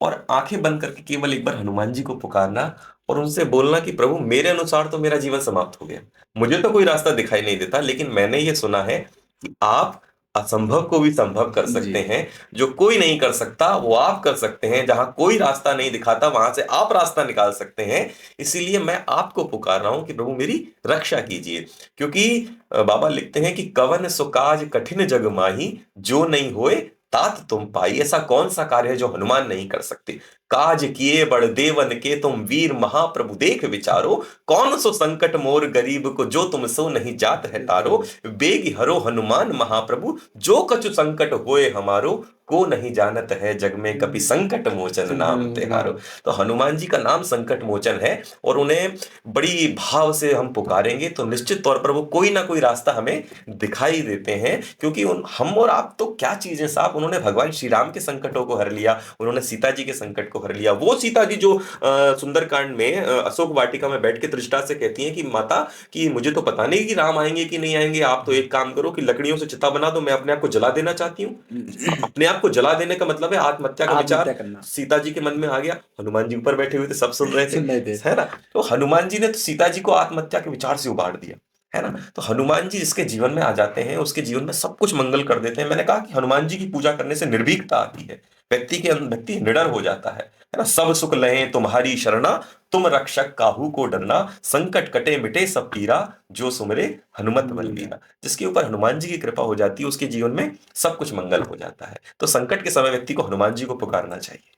और आंखें बंद करके केवल एक बार हनुमान जी को पुकारना और उनसे बोलना कि प्रभु मेरे अनुसार तो मेरा जीवन समाप्त हो गया, मुझे तो कोई रास्ता दिखाई नहीं देता, लेकिन मैंने ये सुना है कि आप असंभव को भी संभव कर जी सकते हैं। जो कोई नहीं कर सकता वो आप कर सकते हैं, जहां कोई रास्ता नहीं दिखाता वहां से आप रास्ता निकाल सकते हैं। इसीलिए मैं आपको पुकार रहा हूं कि प्रभु मेरी रक्षा कीजिए। क्योंकि बाबा लिखते हैं कि कवन सो काज कठिन जग माही, जो नहीं होए तात तुम पाई। ऐसा कौन सा कार्य है जो हनुमान नहीं कर सकते? काज किए बड़ देवन के तुम वीर महाप्रभु, देख विचारो, कौन सो संकट मोर गरीब को, जो तुम सो नहीं जात है तारो। बेग हरो हनुमान महाप्रभु, जो कछु संकट होए हमारो, को नहीं जानत है जग में कपि संकट मोचन नाम तिहारो। तो हनुमान जी का नाम संकट मोचन है, और उन्हें बड़ी भाव से हम पुकारेंगे तो निश्चित तौर पर वो कोई ना कोई रास्ता हमें दिखाई देते हैं। क्योंकि हम और आप तो क्या चीजें साहब, उन्होंने भगवान श्री राम के संकटों को हर लिया, उन्होंने सीता जी के संकट को हर लिया। वो सीता जी जो सुंदरकांड में अशोक वाटिका में बैठ के त्रिष्टा से कहती हैं कि माता, कि मुझे तो पता नहीं कि राम आएंगे कि नहीं आएंगे, आप तो एक काम करो कि लकड़ियों से चिता बना दो, मैं अपने आप को जला देना चाहती हूँ। अपने आप को जला देने का मतलब है आत्महत्या का आत्महत्या विचार करना। सीता जी के मन में आ गया। हनुमान जी ऊपर बैठे हुए थे, सब सुन रहे थे, सुन रहे थे। है ना? तो हनुमान जी ने तो सीता जी को आत्महत्या के विचार से उबार दिया, है ना? तो हनुमान जी जिसके जीवन में आ जाते हैं उसके जीवन में सब कुछ मंगल कर देते हैं। मैंने कहा कि हनुमान जी की पूजा करने से निर्भीकता आती है, व्यक्ति निडर हो जाता है ना? सब सुख लहें तुम्हारी शरणा, तुम रक्षक काहू को डरना, संकट कटे मिटे सब पीरा, जो सुमरे हनुमत बलबीरा। जिसके ऊपर हनुमान जी की कृपा हो जाती है उसके जीवन में सब कुछ मंगल हो जाता है। तो संकट के समय व्यक्ति को हनुमान जी को पुकारना चाहिए,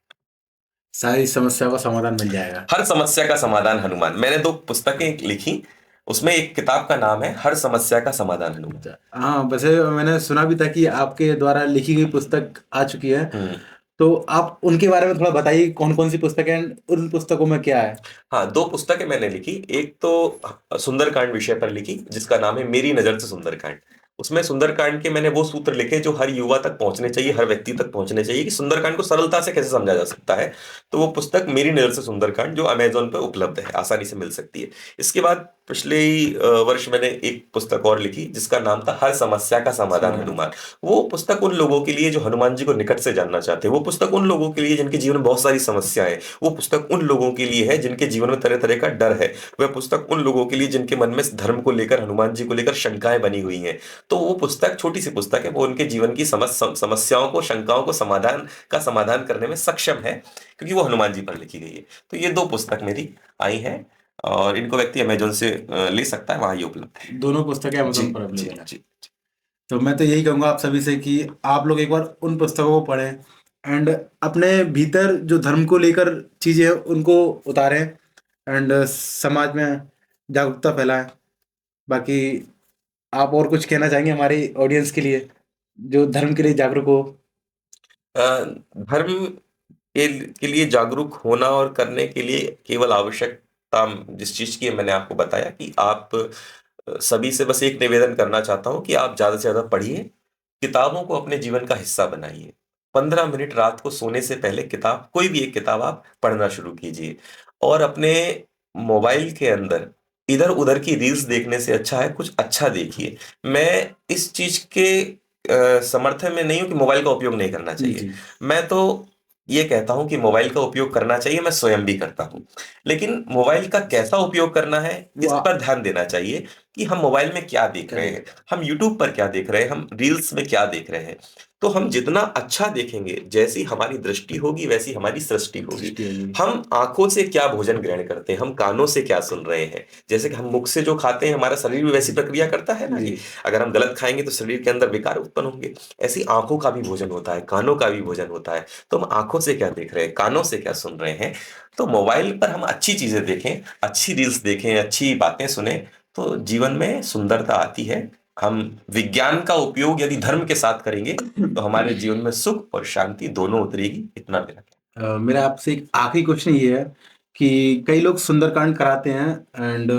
सारी समस्या का समाधान मिल जाएगा। हर समस्या का समाधान हनुमान। मैंने 2 पुस्तकें लिखी, उसमें एक किताब का नाम है हर समस्या का समाधान हनुमान। अच्छा, हाँ वैसे मैंने सुना भी था कि आपके द्वारा लिखी गई पुस्तक आ चुकी है, तो आप उनके बारे में थोड़ा बताइए, कौन कौन सी पुस्तक है, उन पुस्तकों में क्या है? हाँ, 2 पुस्तकें मैंने लिखी। एक तो सुंदरकांड विषय पर लिखी जिसका नाम है मेरी नजर से सुंदरकांड। उसमें सुंदरकांड के मैंने वो सूत्र लिखे जो हर युवा तक पहुंचने चाहिए, हर व्यक्ति तक पहुंचने चाहिए कि सुंदरकांड को सरलता से कैसे समझा जा सकता है। तो वो पुस्तक मेरी नज़र से सुंदरकांड, जो अमेजोन पे उपलब्ध है, आसानी से मिल सकती है। इसके बाद पिछले ही वर्ष मैंने एक पुस्तक और लिखी जिसका नाम था हर समस्या का समाधान समाधान। हनुमान। वो पुस्तक उन लोगों के लिए जो हनुमान जी को निकट से जानना चाहते हैं, वो पुस्तक उन लोगों के लिए जिनके जीवन में बहुत सारी समस्याएं हैं, वो पुस्तक उन लोगों के लिए है जिनके जीवन में तरह तरह का डर है, वह पुस्तक उन लोगों के लिए जिनके मन में धर्म को लेकर, हनुमान जी को लेकर शंकाएं बनी हुई हैं। तो वो पुस्तक छोटी सी पुस्तक है, वो उनके जीवन की समस्याओं को, शंकाओं को समाधान करने में सक्षम है, क्योंकि वो हनुमान जी पर लिखी गई है। तो ये 2 पुस्तक मेरी आई हैं और इनको व्यक्ति अमेजोन से ले सकता है, वहां ये उपलब्ध है। दोनों पुस्तकें जी अमेजोन पर जी अवेलेबल है। जी। तो मैं तो यही कहूँगा आप सभी से कि आप लोग एक बार उन पुस्तकों को पढ़ें एंड अपने भीतर जो धर्म को लेकर चीज़ें हैं उनको उतारें एंड समाज में जागरूकता फैलाएं। बाकी आप और कुछ कहना चाहेंगे हमारे ऑडियंस के लिए जो धर्म के लिए जागरूक हो? धर्म के लिए जागरूक होना और करने के लिए केवल आवश्यकता जिस चीज की है, मैंने आपको बताया कि आप सभी से बस एक निवेदन करना चाहता हूं कि आप ज्यादा से ज्यादा पढ़िए, किताबों को अपने जीवन का हिस्सा बनाइए। 15 मिनट रात को सोने से पहले किताब, कोई भी एक किताब आप पढ़ना शुरू कीजिए। और अपने मोबाइल के अंदर इधर उधर की रील्स देखने से अच्छा है कुछ अच्छा देखिए। मैं इस चीज के समर्थन में नहीं हूं कि मोबाइल का उपयोग नहीं करना चाहिए। जी। मैं तो ये कहता हूं कि मोबाइल का उपयोग करना चाहिए, मैं स्वयं भी करता हूं। लेकिन मोबाइल का कैसा उपयोग करना है, इस वाह। पर ध्यान देना चाहिए कि हम मोबाइल में क्या देख रहे हैं, हम यूट्यूब पर क्या देख रहे हैं, हम रील्स में क्या देख रहे हैं। तो हम जितना अच्छा देखेंगे, जैसी हमारी दृष्टि होगी वैसी हमारी सृष्टि होगी। दृष्टि होगी। हम आंखों से क्या भोजन ग्रहण करते हैं, हम कानों से क्या सुन रहे हैं, जैसे कि हम मुख से जो खाते हैं हमारा शरीर भी वैसी प्रक्रिया करता है ना कि जी। अगर हम गलत खाएंगे तो शरीर के अंदर विकार उत्पन्न होंगे। ऐसी आंखों का भी भोजन होता है, कानों का भी भोजन होता है। तो हम आंखों से क्या देख रहे हैं, कानों से क्या सुन रहे हैं। तो मोबाइल पर हम अच्छी चीजें देखें, अच्छी रील्स देखें, अच्छी बातें सुने, तो जीवन में सुंदरता आती है। हम विज्ञान का उपयोग यदि धर्म के साथ करेंगे तो हमारे जीवन में सुख और शांति दोनों उतरेगी, इतना मेरा कहना मेरा आपसे एक आखिरी क्वेश्चन ये है कि कई लोग सुंदरकांड कराते हैं एंड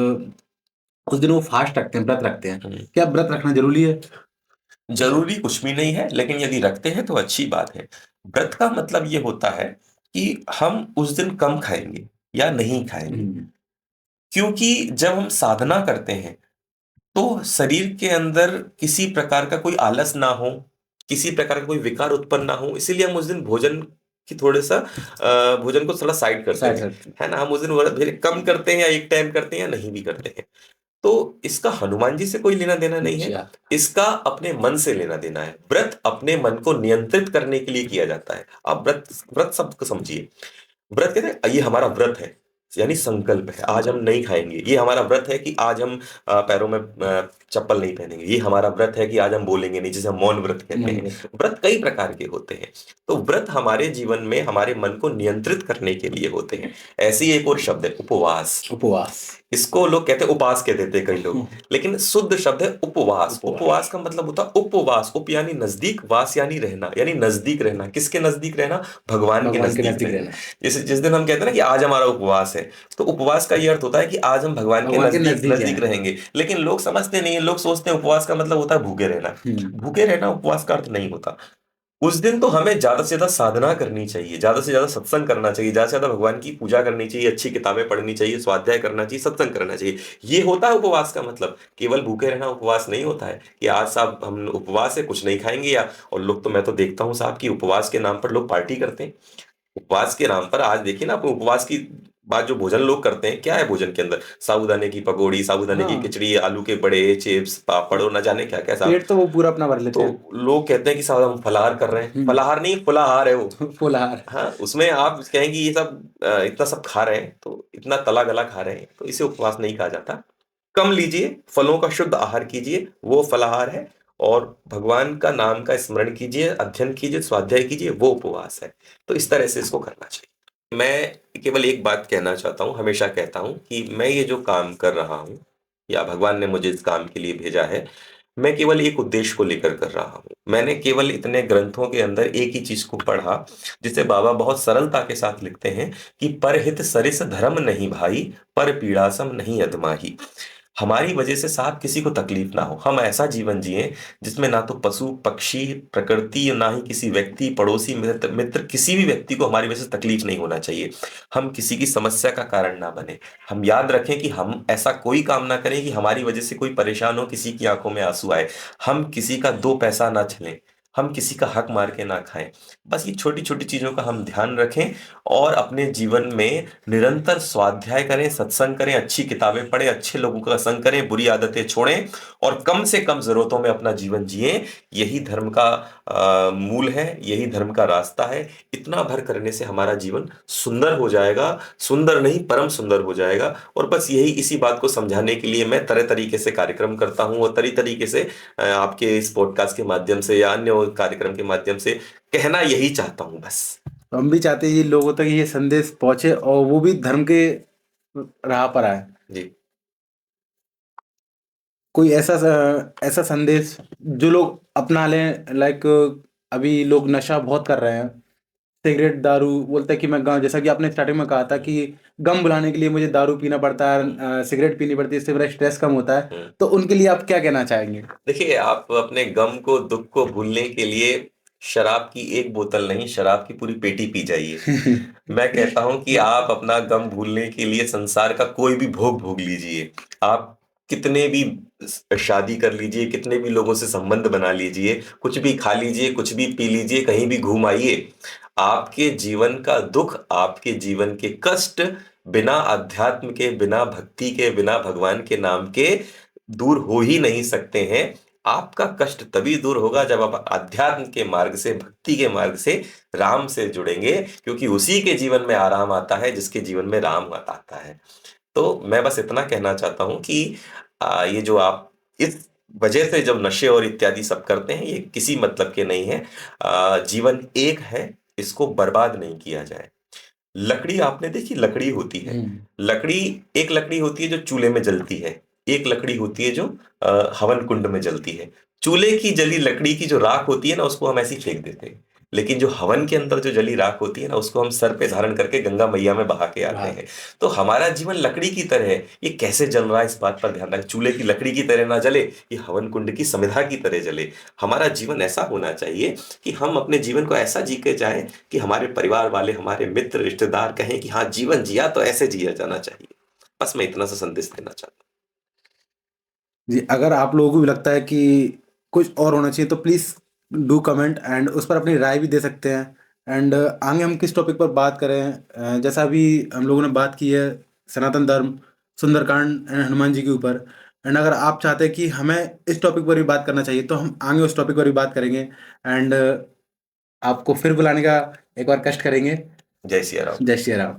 उस दिन वो फास्ट रखते हैं, व्रत रखते हैं। है। क्या व्रत रखना जरूरी है? जरूरी कुछ भी नहीं है, लेकिन यदि रखते हैं तो अच्छी बात है। व्रत का मतलब ये होता है कि हम उस दिन कम खाएंगे या नहीं खाएंगे, क्योंकि जब हम साधना करते हैं तो शरीर के अंदर किसी प्रकार का कोई आलस ना हो, किसी प्रकार का कोई विकार उत्पन्न ना हो, इसीलिए हम उस दिन भोजन की थोड़े सा भोजन को थोड़ा साइड करते साइड हैं, करते हैं। है ना। हम उस दिन व्रत भले कम करते हैं या एक टाइम करते हैं या नहीं भी करते हैं। तो इसका हनुमान जी से कोई लेना देना नहीं है, अच्छा। इसका अपने मन से लेना देना है। व्रत अपने मन को नियंत्रित करने के लिए किया जाता है। आप व्रत व्रत शब्द को समझिए। व्रत कहते हैं ये हमारा व्रत है, यानी संकल्प है, आज हम नहीं खाएंगे। ये हमारा व्रत है कि आज हम पैरों में चप्पल नहीं पहनेंगे। ये हमारा व्रत है कि आज हम बोलेंगे नहीं, जिसे हम मौन व्रत कहते हैं। व्रत कई प्रकार के होते हैं। तो व्रत हमारे जीवन में हमारे मन को नियंत्रित करने के लिए होते हैं। ऐसी एक और शब्द है उपवास। उपवास। इसको लोग कहते हैं उपास कह देते हैं कई लोग, लेकिन शुद्ध शब्द है उपवास। उपवास का मतलब होता है उपवास। उप यानी नजदीक, वास यानी रहना, यानी नजदीक रहना। किसके नजदीक रहना? भगवान के नजदीक रहना। जैसे जिस दिन हम कहते हैं ना कि आज हमारा उपवास है, तो उपवास का ये अर्थ होता है कि आज हम भगवान के नजदीक रहेंगे। लेकिन लोग समझते नहीं है, लोग सोचते हैं उपवास का मतलब होता है भूखे रहना। भूखे रहना उपवास का अर्थ नहीं होता। उस दिन तो हमें ज्यादा से ज्यादा साधना करनी चाहिए, ज्यादा से ज्यादा सत्संग करना चाहिए, ज्यादा से ज्यादा भगवान की पूजा करनी चाहिए, अच्छी किताबें पढ़नी चाहिए, स्वाध्याय करना चाहिए, सत्संग करना चाहिए। ये होता है उपवास का मतलब। केवल भूखे रहना उपवास नहीं होता है कि आज साहब हम उपवास है, कुछ नहीं खाएंगे। या और लोग तो मैं तो देखता हूँ साहब कि उपवास के नाम पर लोग पार्टी करते हैं। उपवास के नाम पर आज देखिए ना, आप उपवास की बात जो भोजन लोग करते हैं, क्या है भोजन के अंदर? साबूदाने की पकौड़ी, साबूदाने की खिचड़ी, आलू के बड़े, चिप्स, पापड़ और न जाने क्या क्या साहब। पेट तो वो पूरा अपना भर लेते तो हैं। लोग कहते हैं कि साहब हम फलाहार कर रहे हैं। फलाहार नहीं, फलाहार है वो। फलाहार। हाँ, उसमें आप कहेंगे ये सब इतना सब खा रहे हैं, तो इतना तला गला खा रहे हैं, तो इसे उपवास नहीं कहा जाता। कम लीजिए, फलों का शुद्ध आहार कीजिए, वो फलाहार है। और भगवान का नाम का स्मरण कीजिए, अध्ययन कीजिए, स्वाध्याय कीजिए, वो उपवास है। तो इस तरह से इसको करना चाहिए। मैं केवल एक बात कहना चाहता हूँ, हमेशा कहता हूँ कि मैं ये जो काम कर रहा हूँ, या भगवान ने मुझे इस काम के लिए भेजा है, मैं केवल एक उद्देश्य को लेकर कर रहा हूँ। मैंने केवल इतने ग्रंथों के अंदर एक ही चीज को पढ़ा, जिसे बाबा बहुत सरलता के साथ लिखते हैं कि परहित सरिस धर्म नहीं भाई, पर पीड़ासम नहीं अधमाही। हमारी वजह से साहब किसी को तकलीफ ना हो, हम ऐसा जीवन जिए जिसमें ना तो पशु पक्षी प्रकृति, ना ही किसी व्यक्ति पड़ोसी मित्र किसी भी व्यक्ति को हमारी वजह से तकलीफ नहीं होना चाहिए। हम किसी की समस्या का कारण ना बने। हम याद रखें कि हम ऐसा कोई काम ना करें कि हमारी वजह से कोई परेशान हो, किसी की आंखों में आंसू आए। हम किसी का दो पैसा ना छलें, हम किसी का हक मार के ना खाएं। बस ये छोटी छोटी चीजों का हम ध्यान रखें और अपने जीवन में निरंतर स्वाध्याय करें, सत्संग करें, अच्छी किताबें पढ़ें, अच्छे लोगों का संग करें, बुरी आदतें छोड़ें और कम से कम जरूरतों में अपना जीवन जिएं। यही धर्म का मूल है, यही धर्म का रास्ता है। इतना भर करने से हमारा जीवन सुंदर हो जाएगा, सुंदर नहीं परम सुंदर हो जाएगा। और बस यही इसी बात को समझाने के लिए मैं तरह तरीके से कार्यक्रम करता हूं और तरह तरीके से आपके इस पॉडकास्ट के माध्यम से या अन्य कार्यक्रम के माध्यम से कहना यही चाहता हूं बस। तो हम भी चाहते हैं ये लोगों तक ये संदेश पहुंचे और वो भी धर्म के राह पर आए। जी। कोई ऐसा संदेश जो लोग अपना लें, लाइक अभी लोग नशा बहुत कर रहे हैं, सिगरेट दारू, बोलते हैं कि मैं जैसा कि आपने स्टार्टिंग में कहा था कि गम भुलाने के लिए मुझे दारू पीना पड़ता है, सिगरेट पीनी पड़ती है, इससे मेरा स्ट्रेस कम होता है। तो उनके लिए आप क्या कहना चाहेंगे? देखिए, आप अपने गम को दुख को भूलने के लिए शराब की एक बोतल नहीं, शराब की पूरी पेटी पी जाइए। मैं कहता हूं कि आप अपना गम भूलने के लिए संसार का कोई भी भोग भोग लीजिए। आप कितने भी शादी कर लीजिए, कितने भी लोगों से संबंध बना लीजिए, कुछ भी खा लीजिए, कुछ भी पी लीजिए, कहीं भी घूम आइए, आपके जीवन का दुख, आपके जीवन के कष्ट बिना अध्यात्म के, बिना भक्ति के, बिना भगवान के नाम के दूर हो ही नहीं सकते हैं। आपका कष्ट तभी दूर होगा जब आप अध्यात्म के मार्ग से, भक्ति के मार्ग से, राम से जुड़ेंगे, क्योंकि उसी के जीवन में आराम आता है जिसके जीवन में राम आता है। तो मैं बस इतना कहना चाहता हूं कि ये जो आप इस वजह से जब नशे और इत्यादि सब करते हैं, ये किसी मतलब के नहीं है। जीवन एक है, इसको बर्बाद नहीं किया जाए। लकड़ी आपने देखी, लकड़ी होती है, लकड़ी, एक लकड़ी होती है जो चूल्हे में जलती है, एक लकड़ी होती है जो हवन कुंड में जलती है। चूल्हे की जली लकड़ी की जो राख होती है ना, उसको हम ऐसे ही फेंक देते हैं, लेकिन जो हवन के अंदर जो जली राख होती है ना, उसको हम सर पे धारण करके गंगा मैया में बहा के आते हैं। तो हमारा जीवन लकड़ी की तरह है, ये कैसे जल रहा है इस बात पर ध्यान रखें। चूल्हे की लकड़ी की तरह ना जले, ये हवन कुंड की समिधा की तरह जले। हमारा जीवन ऐसा होना चाहिए कि हम अपने जीवन को ऐसा जी के जाएं कि हमारे परिवार वाले, हमारे मित्र रिश्तेदार कहें कि हाँ, जीवन जिया तो ऐसे जिया जाना चाहिए। बस मैं इतना सा संदेश देना चाहता जी, अगर आप लोगों को भी लगता है कि कुछ और होना चाहिए तो प्लीज़ डू कमेंट एंड उस पर अपनी राय भी दे सकते हैं। एंड आगे हम किस टॉपिक पर बात करें, जैसा अभी हम लोगों ने बात की है सनातन धर्म, सुंदरकांड एंड हनुमान जी के ऊपर। एंड अगर आप चाहते हैं कि हमें इस टॉपिक पर भी बात करना चाहिए तो हम आगे उस टॉपिक पर भी बात करेंगे। एंड आपको फिर बुलाने का एक बार कष्ट करेंगे। हूँ। जय सिया राम। जय श्री राम।